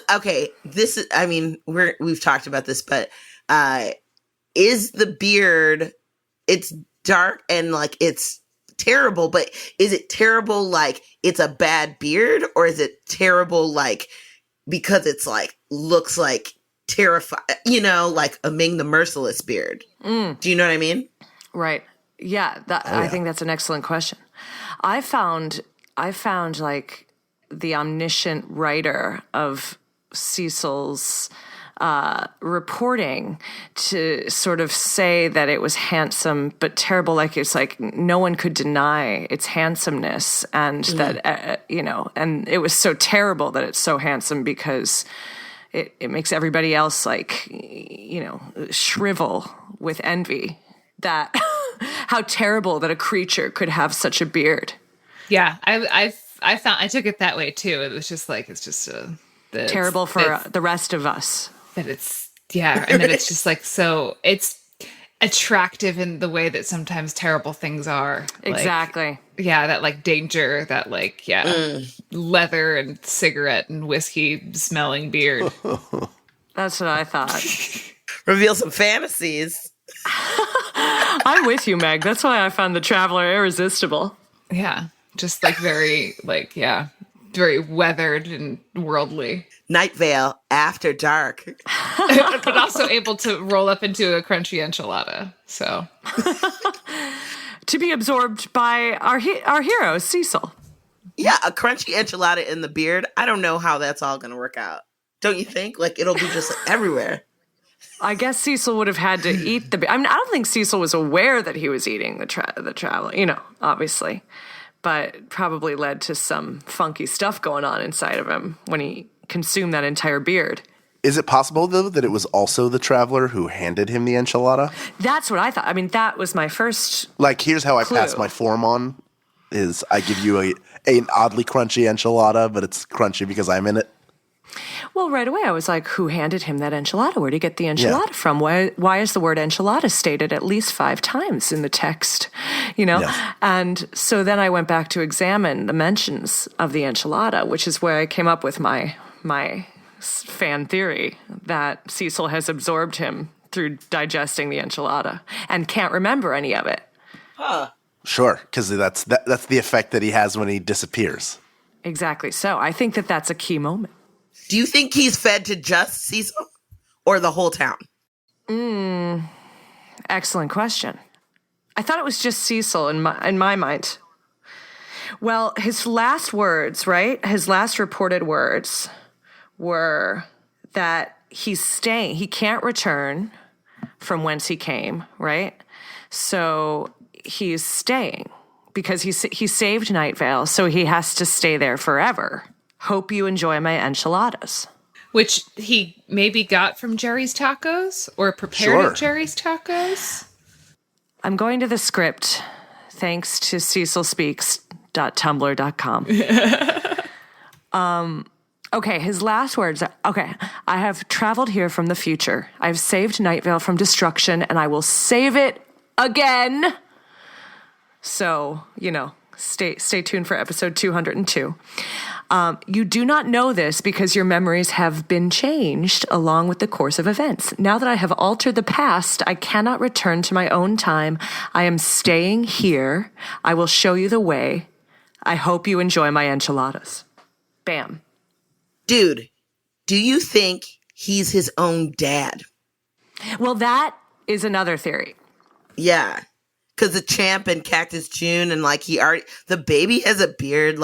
this is, I mean, we've talked about this, but is the beard, it's dark and like it's terrible, but is it terrible like it's a bad beard, or is it terrible like because it's like looks like terrifying, like a Ming the Merciless beard? Do you know what I mean? Right. Yeah. I think that's an excellent question. I found like the omniscient writer of Cecil's reporting to sort of say that it was handsome but terrible. Like it's like no one could deny its handsomeness, and that and it was so terrible that it's so handsome because it makes everybody else shrivel with envy. That how terrible that a creature could have such a beard. Yeah, I took it that way too. It was just like it's just terrible for the rest of us. That it's and then it's just like so it's attractive in the way that sometimes terrible things are. Exactly. That like danger, that like leather and cigarette and whiskey smelling beard. That's what I thought. Reveal some fantasies. I'm with you, Meg. That's why I found the Traveler irresistible. Yeah, just like very very weathered and worldly. Night Vale after dark. But also able to roll up into a crunchy enchilada. So to be absorbed by our hero, Cecil. Yeah, a crunchy enchilada in the beard. I don't know how that's all going to work out. Don't you think? Like, it'll be just everywhere. I guess Cecil would have had to eat the... I don't think Cecil was aware that he was eating the Traveler, obviously. But probably led to some funky stuff going on inside of him when he consumed that entire beard. Is it possible, though, that it was also the Traveler who handed him the enchilada? That's what I thought. I mean, that was my first here's how clue. I pass my form on, is I give you an oddly crunchy enchilada, but it's crunchy because I'm in it. Well, right away I was like, who handed him that enchilada? Where did he get the enchilada from? Why is the word enchilada stated at least 5 times in the text? Yes. And so then I went back to examine the mentions of the enchilada, which is where I came up with my fan theory that Cecil has absorbed him through digesting the enchilada and can't remember any of it. Huh. Sure, because that's the effect that he has when he disappears. Exactly. So I think that's a key moment. Do you think he's fed to just Cecil or the whole town? Excellent question. I thought it was just Cecil in my mind. Well, his last words, right? His last reported words were that he's staying. He can't return from whence he came, right? So he's staying because he saved Night Vale, so he has to stay there forever. Hope you enjoy my enchiladas. Which he maybe got from Jerry's Tacos or prepared at Jerry's Tacos. I'm going to the script thanks to cecilspeaks.tumblr.com. Okay, his last words are, I have traveled here from the future. I've saved Night Vale from destruction, and I will save it again. So, stay tuned for episode 202. You do not know this because your memories have been changed along with the course of events. Now that I have altered the past, I cannot return to my own time. I am staying here. I will show you the way. I hope you enjoy my enchiladas. Bam. Dude, do you think he's his own dad? Well, that is another theory. Yeah. Because the Champ and Cactus June and the baby has a beard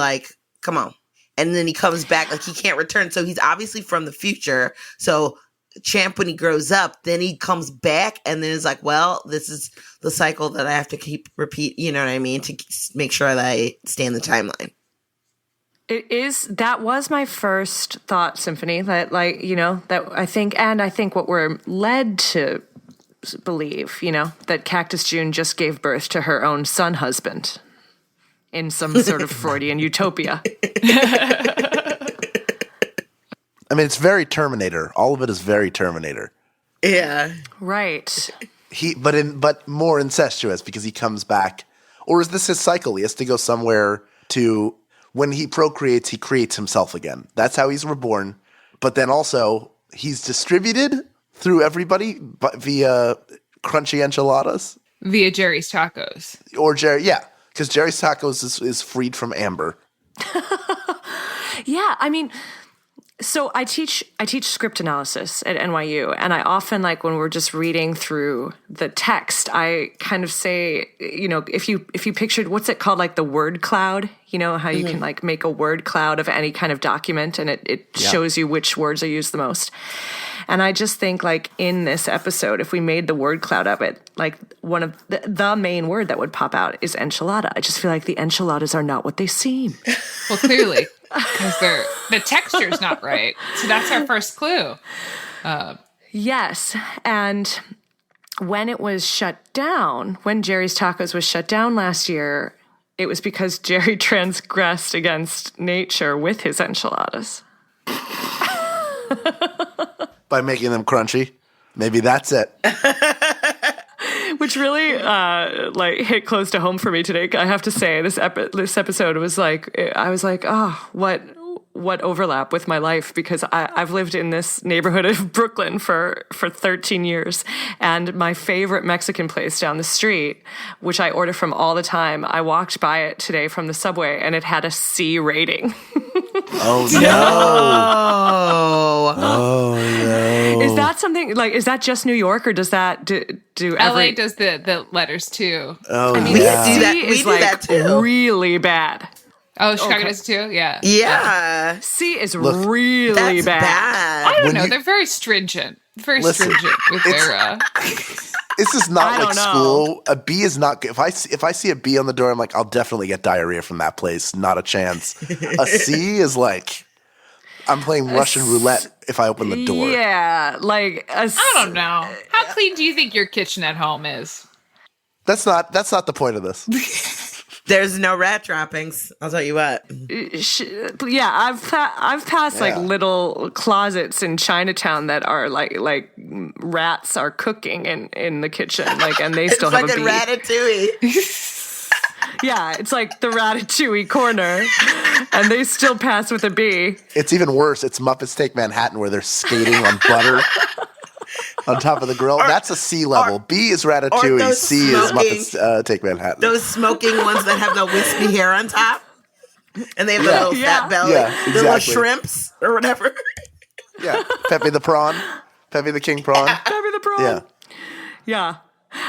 Come on. And then he comes back, like he can't return. So he's obviously from the future. So Champ, when he grows up, then he comes back and then it's like, well, this is the cycle that I have to keep repeat, you know what I mean? To make sure that I stay in the timeline. That was my first thought, Symphony, that like, you know, that I think what we're led to believe, you know, that Cactus June just gave birth to her own son husband in some sort of Freudian utopia. I mean, it's very Terminator. All of it is very Terminator. Yeah. Right. But more incestuous because he comes back. Or is this his cycle? He has to go somewhere to, when he procreates, he creates himself again. That's how he's reborn. But then also, he's distributed through everybody via crunchy enchiladas. Via Jerry's Tacos. Or Jerry, yeah. Because Jerry's Tacos is freed from amber. Yeah, I mean... So I teach script analysis at NYU, and I often, like, when we're just reading through the text, I kind of say, you know, if you pictured, what's it called, like the word cloud, you know, how you can like make a word cloud of any kind of document, and it shows you which words are used the most. And I just think, like, in this episode, if we made the word cloud of it, like, one of the main word that would pop out is enchilada. I just feel like the enchiladas are not what they seem. Well, clearly, because the texture's not right. So that's our first clue. Yes, and when it was shut down, when Jerry's Tacos was shut down last year, it was because Jerry transgressed against nature with his enchiladas. By making them crunchy. Maybe that's it. Which really like hit close to home for me today. I have to say, this episode was like, I was like, oh, what overlap with my life, because I've lived in this neighborhood of Brooklyn for 13 years, and my favorite Mexican place down the street, which I order from all the time, I walked by it today from the subway, and it had a C rating. Oh, no. Oh, no. Is that something, like, is that just New York, or does that do LA does the letters too. Oh, I mean, yeah. C is like really bad. Oh, Chicago does too? Yeah. Yeah. C is really That's bad. I don't know. They're very stringent. Stringent with their... This is not I like don't know. school. A B is not good. If I see a B on the door, I'm like, I'll definitely get diarrhea from that place. Not a chance. A C is like, I'm playing Russian roulette if I open the door. Yeah, like I don't know. How clean do you think your kitchen at home is? That's not the point of this. There's no rat droppings. I'll tell you what. Yeah, I've passed like little closets in Chinatown that are like rats are cooking in the kitchen, like, and they still have like a bee. Ratatouille. Yeah, it's like the Ratatouille corner, and they still pass with a bee. It's even worse. It's Muppets Take Manhattan, where they're skating on butter on top of the grill. That's a C level. B is Ratatouille. C is Muppets Take Manhattan. Those smoking ones that have the wispy hair on top, and they have the little fat belly. Yeah, exactly. The little shrimps or whatever. Yeah, Pepe the prawn, Pepe the king prawn. Pepe the prawn. Yeah.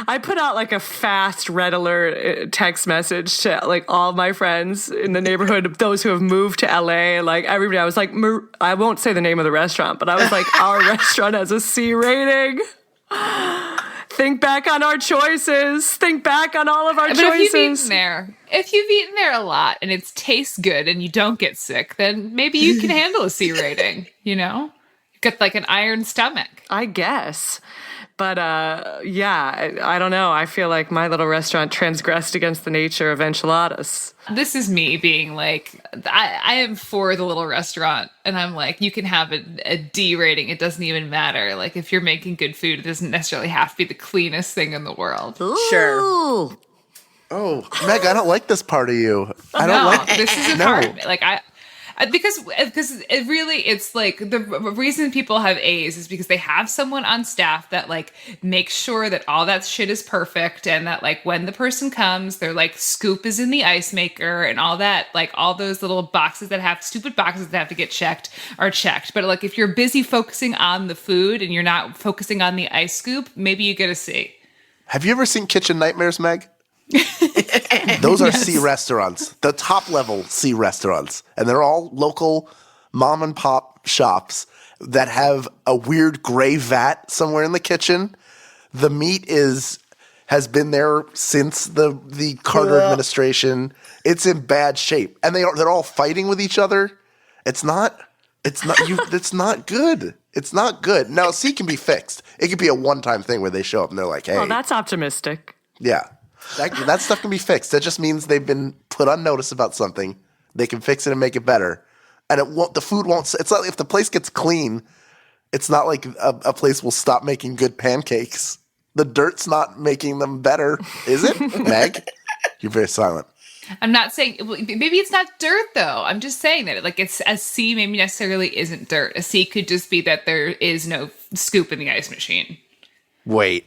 I put out like a fast red alert text message to like all my friends in the neighborhood, those who have moved to LA, like everybody. I was like, I won't say the name of the restaurant, but I was like, our restaurant has a C rating. Think back on our choices. Think back on all of our choices. If you've eaten there a lot and it tastes good and you don't get sick, then maybe you can handle a C rating, you know? You've got like an iron stomach. I guess. But yeah, I don't know. I feel like my little restaurant transgressed against the nature of enchiladas. This is me being like, I am for the little restaurant, and I'm like, you can have a D rating. It doesn't even matter. Like, if you're making good food, it doesn't necessarily have to be the cleanest thing in the world. Ooh. Sure. Oh, Meg, I don't like this part of you. I don't like this is a part. Like because it really, it's like the reason people have A's is because they have someone on staff that like makes sure that all that shit is perfect, and that like when the person comes, their like scoop is in the ice maker and all that, like all those little stupid boxes that have to get checked are checked. But like if you're busy focusing on the food and you're not focusing on the ice scoop, maybe you get a C. Have you ever seen Kitchen Nightmares, Meg? Those are C restaurants, the top level C restaurants. And they're all local mom and pop shops that have a weird gray vat somewhere in the kitchen. The meat has been there since the Carter administration. It's in bad shape. And they're all fighting with each other. It's not good. It's not good. Now, C can be fixed. It could be a one-time thing where they show up and they're like, hey. Well, that's optimistic. Yeah. That stuff can be fixed. That just means they've been put on notice about something. They can fix it and make it better. And the food won't, it's not, if the place gets clean, it's not like a place will stop making good pancakes. The dirt's not making them better, is it? Meg? You're very silent. I'm not saying, maybe it's not dirt though. I'm just saying that it's a C maybe necessarily isn't dirt. A C could just be that there is no scoop in the ice machine. Wait.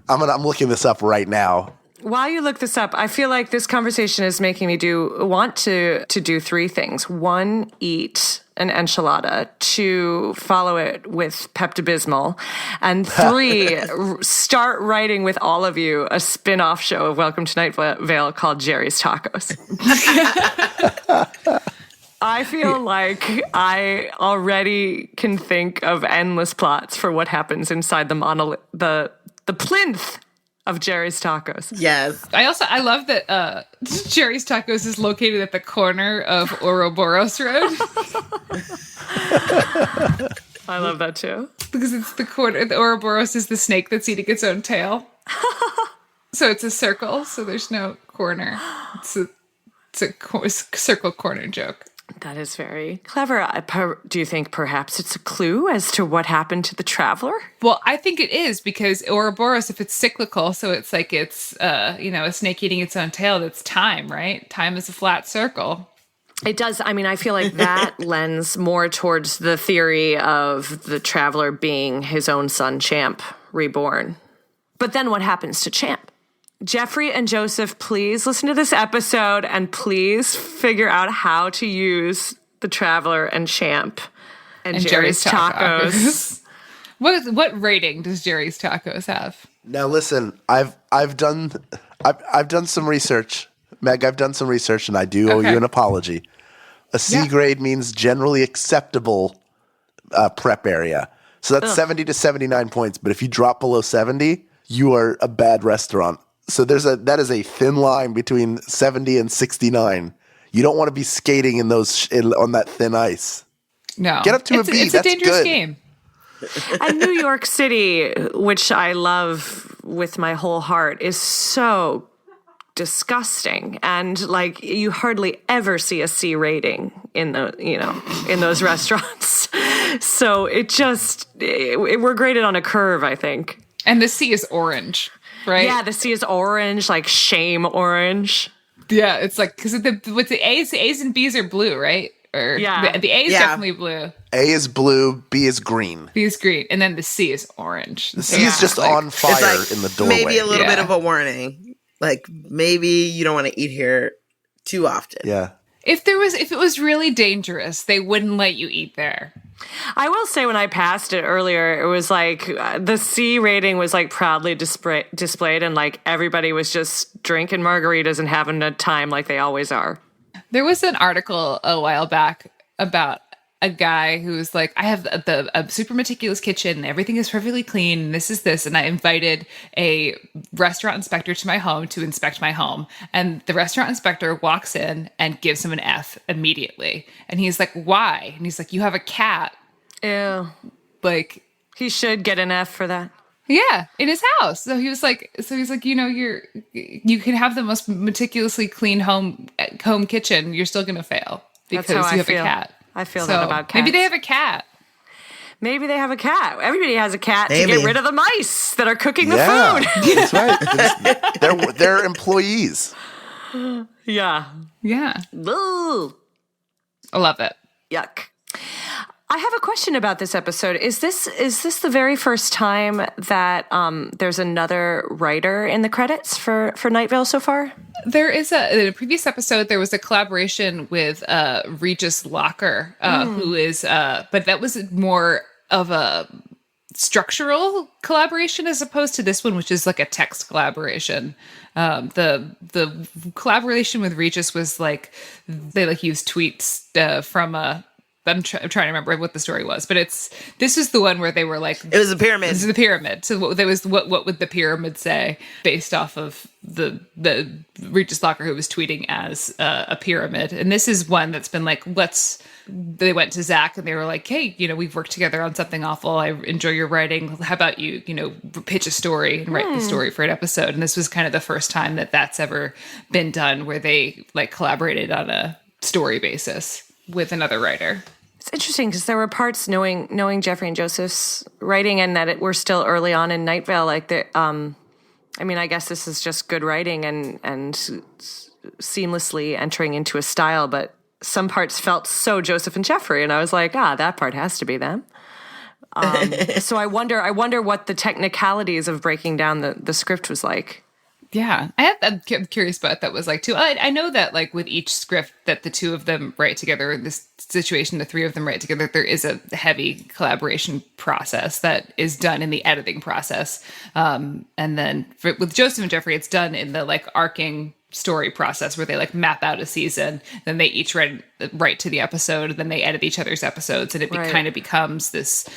I'm looking this up right now. While you look this up, I feel like this conversation is making me want to do three things. One, eat an enchilada. Two, follow it with Pepto-Bismol. And three, start writing with all of you a spin-off show of Welcome to Night Vale called Jerry's Tacos. I feel like I already can think of endless plots for what happens inside the plinth of Jerry's Tacos. Yes. I love that Jerry's Tacos is located at the corner of Ouroboros Road. I love that too. Because it's the corner. The Ouroboros is the snake that's eating its own tail. So it's a circle, so there's no corner. It's a circle corner joke. That is very clever. Do you think perhaps it's a clue as to what happened to the traveler? Well, I think it is because Ouroboros, if it's cyclical, so it's like it's, a snake eating its own tail, that's time, right? Time is a flat circle. It does. I mean, I feel like that lends more towards the theory of the traveler being his own son, Champ, reborn. But then what happens to Champ? Jeffrey and Joseph, please listen to this episode and please figure out how to use the Traveler and Champ and Jerry's Tacos. What rating does Jerry's Tacos have? Now listen, I've done some research. Meg, I've done some research and I do owe you an apology. A C grade means generally acceptable prep area. So that's 70 to 79 points, but if you drop below 70, you are a bad restaurant. So that is a thin line between 70 and 69. You don't want to be skating on that thin ice. No. Get up to a B. It's a dangerous game. And New York City, which I love with my whole heart, is so disgusting. And like you hardly ever see a C rating in those restaurants. So we're graded on a curve, I think. And the C is orange. Right? Yeah, the C is orange, like shame orange. Yeah, it's like, because with the A's and B's are blue, right? Or yeah. The A is definitely blue. A is blue, B is green. B is green, and then the C is orange. The C is just on fire in the doorway. Maybe a little bit of a warning. Like, maybe you don't want to eat here too often. Yeah. If it was really dangerous, they wouldn't let you eat there. I will say when I passed it earlier, it was like the C rating was like proudly displayed and like everybody was just drinking margaritas and having a time like they always are. There was an article a while back about a guy who was like, I have a super meticulous kitchen. Everything is perfectly clean. And this is this. And I invited a restaurant inspector to my home to inspect my home. And the restaurant inspector walks in and gives him an F immediately. And he's like, why? And he's like, you have a cat. Ew. Like, he should get an F for that. Yeah, in his house. So he's like, you can have the most meticulously clean home kitchen. You're still going to fail because you have a cat. I feel that about cats. Maybe they have a cat. Maybe they have a cat. Everybody has a cat to get rid of the mice that are cooking the food. That's right. They're employees. Yeah. Yeah. Ooh. I love it. Yuck. I have a question about this episode. Is this the very first time that there's another writer in the credits for Night Vale so far? There is in a previous episode, there was a collaboration with Regis Locker, who is, but that was more of a structural collaboration as opposed to this one, which is like a text collaboration. The collaboration with Regis was like they like used tweets from a. I'm trying to remember what the story was, but this is the one where they were like, it was a pyramid. This is the pyramid. So what would the pyramid say based off of the Regis Locker, who was tweeting as a pyramid. And this is one that's been like, they went to Zach and they were like, hey, we've worked together on something awful. I enjoy your writing. How about you pitch a story and write the story for an episode? And this was kind of the first time that that's ever been done where they like collaborated on a story basis with another writer. It's interesting because there were parts knowing Jeffrey and Joseph's writing and that we're still early on in Night Vale. Like I guess this is just good writing and seamlessly entering into a style, but some parts felt so Joseph and Jeffrey, and I was like, that part has to be them. So I wonder what the technicalities of breaking down the script was like. Yeah, I'm curious about that was like too. I know that like with each script that the two of them write together, in this situation, the three of them write together, there is a heavy collaboration process that is done in the editing process. And then with Joseph and Jeffrey, it's done in the like arcing story process where they like map out a season, then they each write to the episode, then they edit each other's episodes, and it kind of becomes this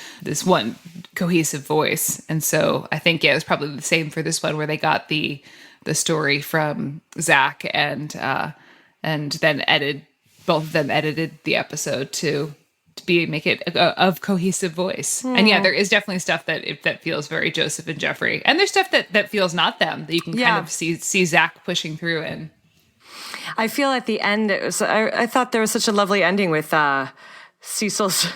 one cohesive voice. And so I think it was probably the same for this one where they got the story from Zach and then both of them edited the episode to make it of cohesive voice. And yeah, there is definitely stuff that feels very Joseph and Jeffrey, and there's stuff that feels not them, that you can kind of see Zach pushing through in. I feel at the end I thought there was such a lovely ending with Cecil's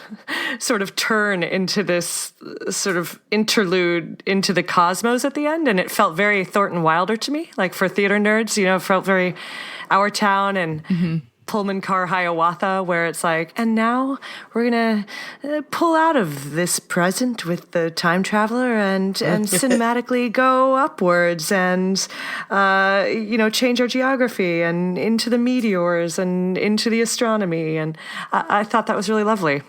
sort of turn into this sort of interlude into the cosmos at the end, and it felt very Thornton Wilder to me, like for theater nerds, it felt very Our Town and Pullman Car Hiawatha, where it's like, and now we're gonna pull out of this present with the time traveler and cinematically go upwards and change our geography and into the meteors and into the astronomy, and I thought that was really lovely.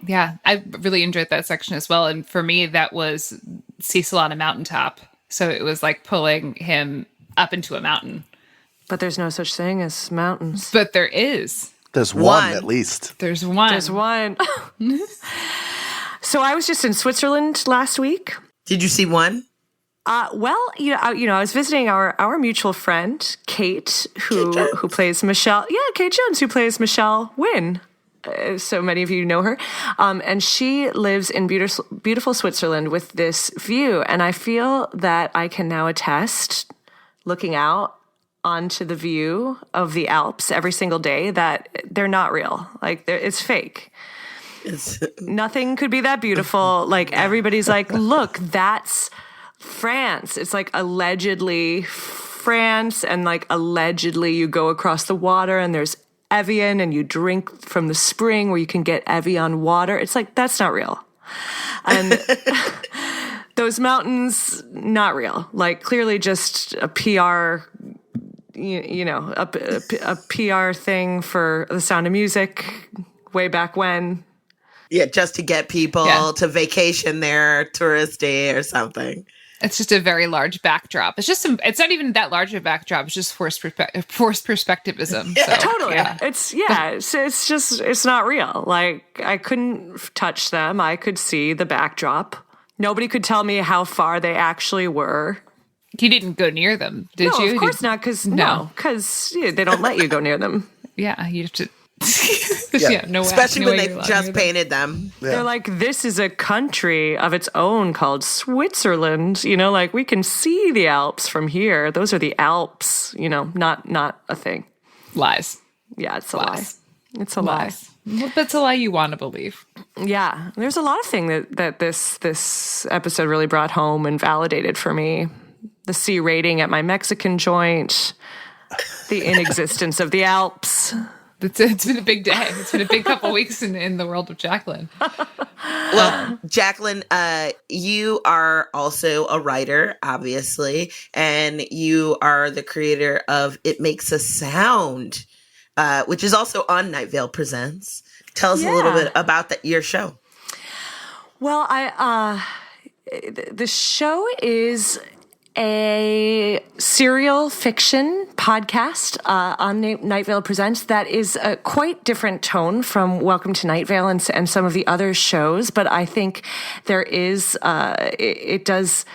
Yeah, I really enjoyed that section as well, and for me that was Cecil on a mountaintop, so it was like pulling him up into a mountain. But there's no such thing as mountains. But there is. There's one at least. There's one. There's one. So I was just in Switzerland last week. Did you see one? I was visiting our mutual friend, Kate, who plays Michelle. Yeah, Kate Jones, who plays Michelle Wynn. So many of you know her. And she lives in beautiful Switzerland with this view. And I feel that I can now attest, looking out onto the view of the Alps every single day, that they're not real. Like, it's fake. Nothing could be that beautiful. Like, everybody's like, look, that's France. It's like allegedly France, and like allegedly you go across the water and there's Evian and you drink from the spring where you can get Evian water. It's like, that's not real. And those mountains, not real. Like, clearly just a PR a PR thing for The Sound of Music way back when. Yeah, just to get people to vacation there, touristy or something. It's just a very large backdrop. It's not even that large of a backdrop. It's just forced perspectivism. Yeah, so, totally. Yeah. It's not real. Like, I couldn't touch them. I could see the backdrop. Nobody could tell me how far they actually were. You didn't go near them, did you? No, of course not, because they don't let you go near them. Yeah, you have to. No way. Especially when they just painted them. Yeah. They're like, this is a country of its own called Switzerland. Like, we can see the Alps from here. Those are the Alps. Not a thing. Lies. Yeah, it's a Lies. lie. It's a lie. Well, that's a lie you want to believe. Yeah, there's a lot of things that this episode really brought home and validated for me. The C rating at my Mexican joint, the inexistence of the Alps. It's been a big day. It's been a big couple weeks in the world of Jacquelyn. Well, Jacquelyn, you are also a writer, obviously, and you are the creator of It Makes a Sound, which is also on Night Vale Presents. Tell us a little bit about your show. Well, The show is a serial fiction podcast on Night Vale Presents that is a quite different tone from Welcome to Night Vale and some of the other shows, but I think there is, it does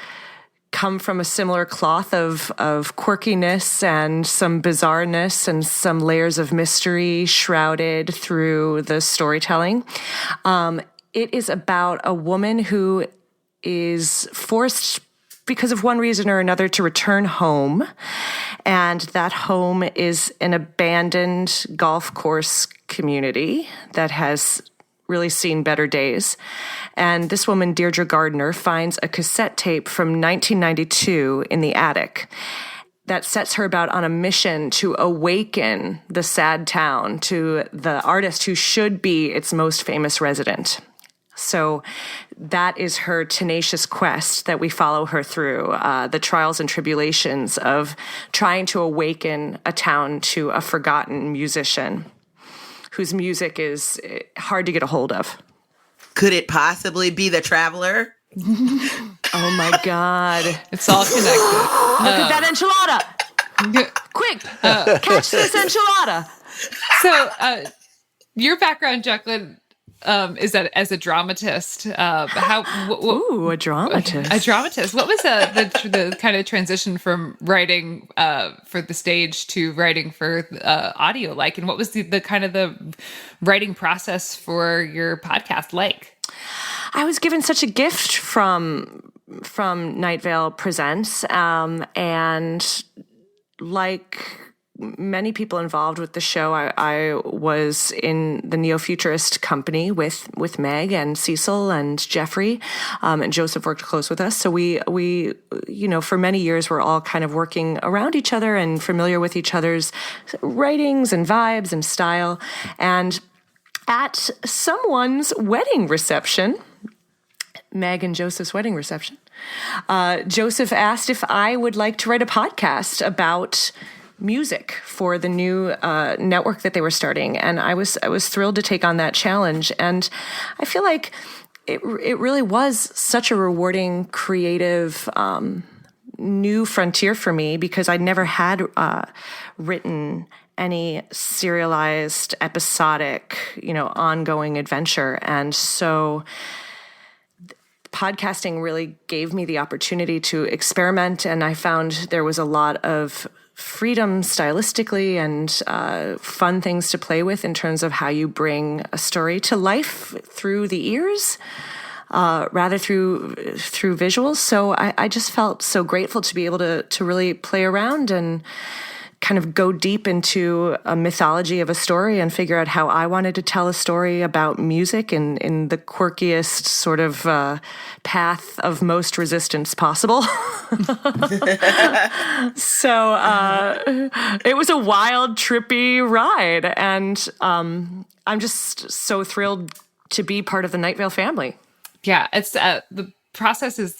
come from a similar cloth of quirkiness and some bizarreness and some layers of mystery shrouded through the storytelling. It is about a woman who is forced, because of one reason or another, to return home. And that home is an abandoned golf course community that has really seen better days. And this woman, Deirdre Gardner, finds a cassette tape from 1992 in the attic that sets her about on a mission to awaken the sad town to the artist who should be its most famous resident. So that is her tenacious quest that we follow her through, the trials and tribulations of trying to awaken a town to a forgotten musician whose music is hard to get a hold of. Could it possibly be The Traveler? Oh my God. It's all connected. Look at that enchilada. Quick, catch this enchilada. So your background, Jacquelyn, is that as a dramatist? Ooh, a dramatist. A dramatist. What was the kind of transition from writing for the stage to writing for audio like? And what was the kind of the writing process for your podcast like? I was given such a gift from Night Vale Presents, and like many people involved with the show, I was in the neo-futurist company with Meg and Cecil and Jeffrey, and Joseph worked close with us. So we, for many years, we're all kind of working around each other and familiar with each other's writings and vibes and style. And at someone's wedding reception, Meg and Joseph's wedding reception, Joseph asked if I would like to write a podcast about music for the new network that they were starting, and I was thrilled to take on that challenge. And I feel like it really was such a rewarding, creative new frontier for me, because I'd never had written any serialized, episodic, ongoing adventure, and so podcasting really gave me the opportunity to experiment, and I found there was a lot of freedom stylistically and fun things to play with in terms of how you bring a story to life through the ears, rather through visuals. So I just felt so grateful to be able to really play around and kind of go deep into a mythology of a story and figure out how I wanted to tell a story about music in the quirkiest sort of path of most resistance possible. So it was a wild, trippy ride, and I'm just so thrilled to be part of the Night Vale family. Yeah, it's the process is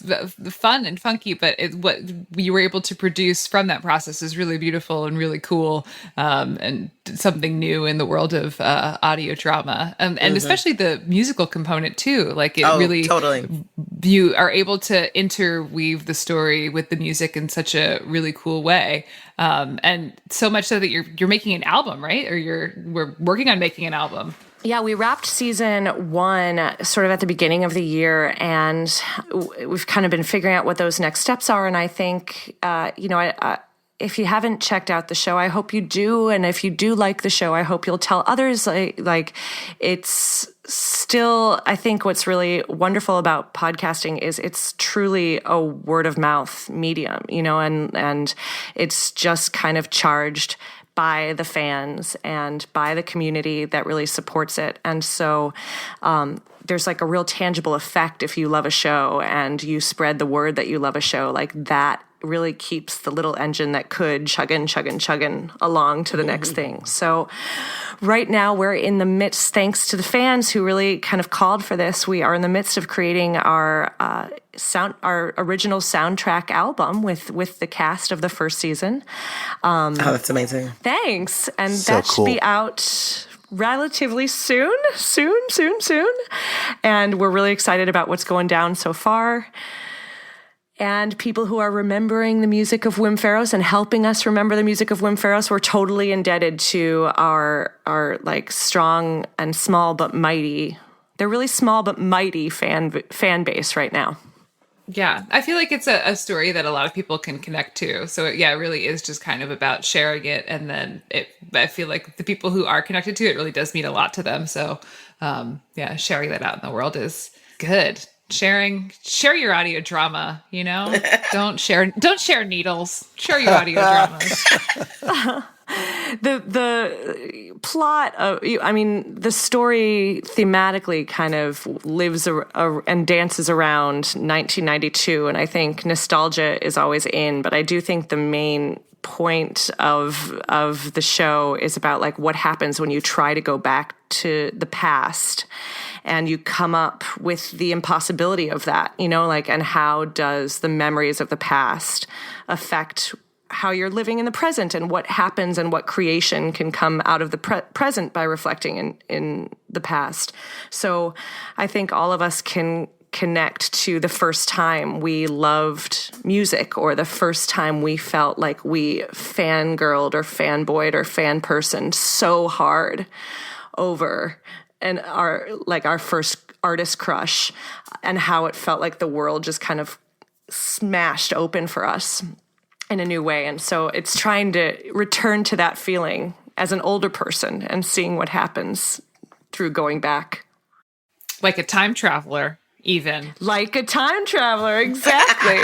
fun and funky, but what you were able to produce from that process is really beautiful and really cool, and something new in the world of audio drama, and especially the musical component too. Like totally. You are able to interweave the story with the music in such a really cool way, and so much so that you're making an album, right? Or we're working on making an album. Yeah, we wrapped season 1 sort of at the beginning of the year, and we've kind of been figuring out what those next steps are. And I think, if you haven't checked out the show, I hope you do. And if you do like the show, I hope you'll tell others. Like it's still, I think what's really wonderful about podcasting is it's truly a word of mouth medium, and it's just kind of charged by the fans and by the community that really supports it. And so there's like a real tangible effect if you love a show and you spread the word that you love a show. Like that really keeps the little engine that could chugging along to the next thing. So right now we're in the midst, thanks to the fans who really kind of called for this, we are in the midst of creating our original soundtrack album with the cast of the first season. Oh, that's amazing. Thanks. And So that should cool. be out relatively soon. And we're really excited about what's going down so far. And people who are remembering the music of Wim Faros and helping us remember the music of Wim Faros, we're totally indebted to our like strong and small but mighty. They're really small but mighty fan base right now. Yeah, I feel like it's a story that a lot of people can connect to. So yeah, it really is just kind of about sharing it. And then I feel like the people who are connected to it really does mean a lot to them. So yeah, sharing that out in the world is good. Share your audio drama, don't share needles, share your audio dramas. The plot of, the story thematically kind of lives and dances around 1992. And I think nostalgia is always in, but I do think the main point of the show is about like what happens when you try to go back to the past and you come up with the impossibility of that, and how does the memories of the past affect how you're living in the present, and what happens and what creation can come out of the present by reflecting in the past. So I think all of us can connect to the first time we loved music, or the first time we felt like we fangirled or fanboyed or fan-personed so hard over and our first artist crush, and how it felt like the world just kind of smashed open for us in a new way. And so it's trying to return to that feeling as an older person and seeing what happens through going back. Like a time traveler, even. Like a time traveler, exactly.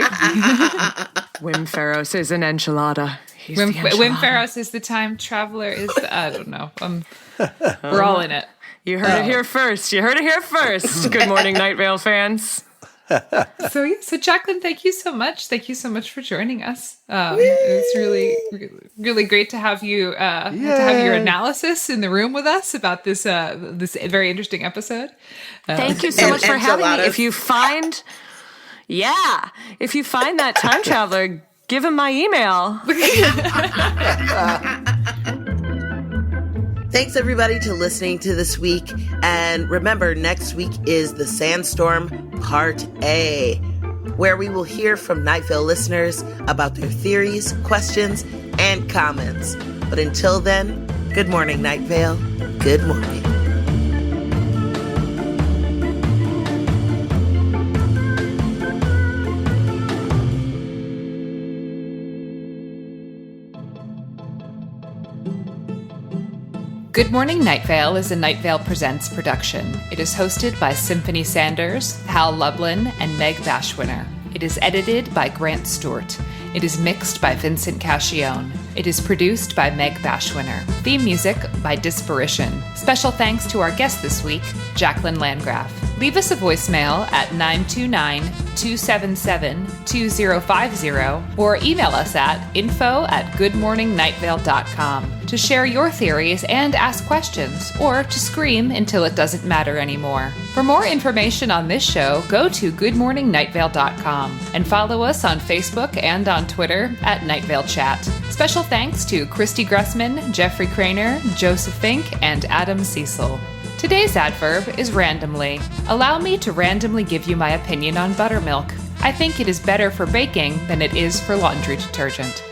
Wim Faros is an enchilada. Wim Faros is the time traveler. I don't know. We're all in it. You heard it here first. Good morning, Night Vale fans. So Jacquelyn, thank you so much. Thank you so much for joining us. It's really, really great to have you to have your analysis in the room with us about this very interesting episode. Thank you so much for having me. If you find that time traveler, give him my email. Thanks, everybody, to listening to this week. And remember, next week is the Sandstorm Part A, where we will hear from Night Vale listeners about their theories, questions, and comments. But until then, good morning, Night Vale. Good morning. Good Morning Night Vale is a Night Vale Presents production. It is hosted by Symphony Sanders, Hal Lublin, and Meg Bashwiner. It is edited by Grant Stewart. It is mixed by Vincent Cacchione. It is produced by Meg Bashwiner. Theme music by Disparition. Special thanks to our guest this week, Jacquelyn Landgraf. Leave us a voicemail at 929-277-2050 or email us at info@goodmorningnightVale.com to share your theories and ask questions, or to scream until it doesn't matter anymore. For more information on this show, go to goodmorningnightVale.com and follow us on Facebook and on Twitter at Night Vale Chat. Special thanks to Christy Gressman, Jeffrey Craner, Joseph Fink, and Adam Cecil. Today's adverb is randomly. Allow me to randomly give you my opinion on buttermilk. I think it is better for baking than it is for laundry detergent.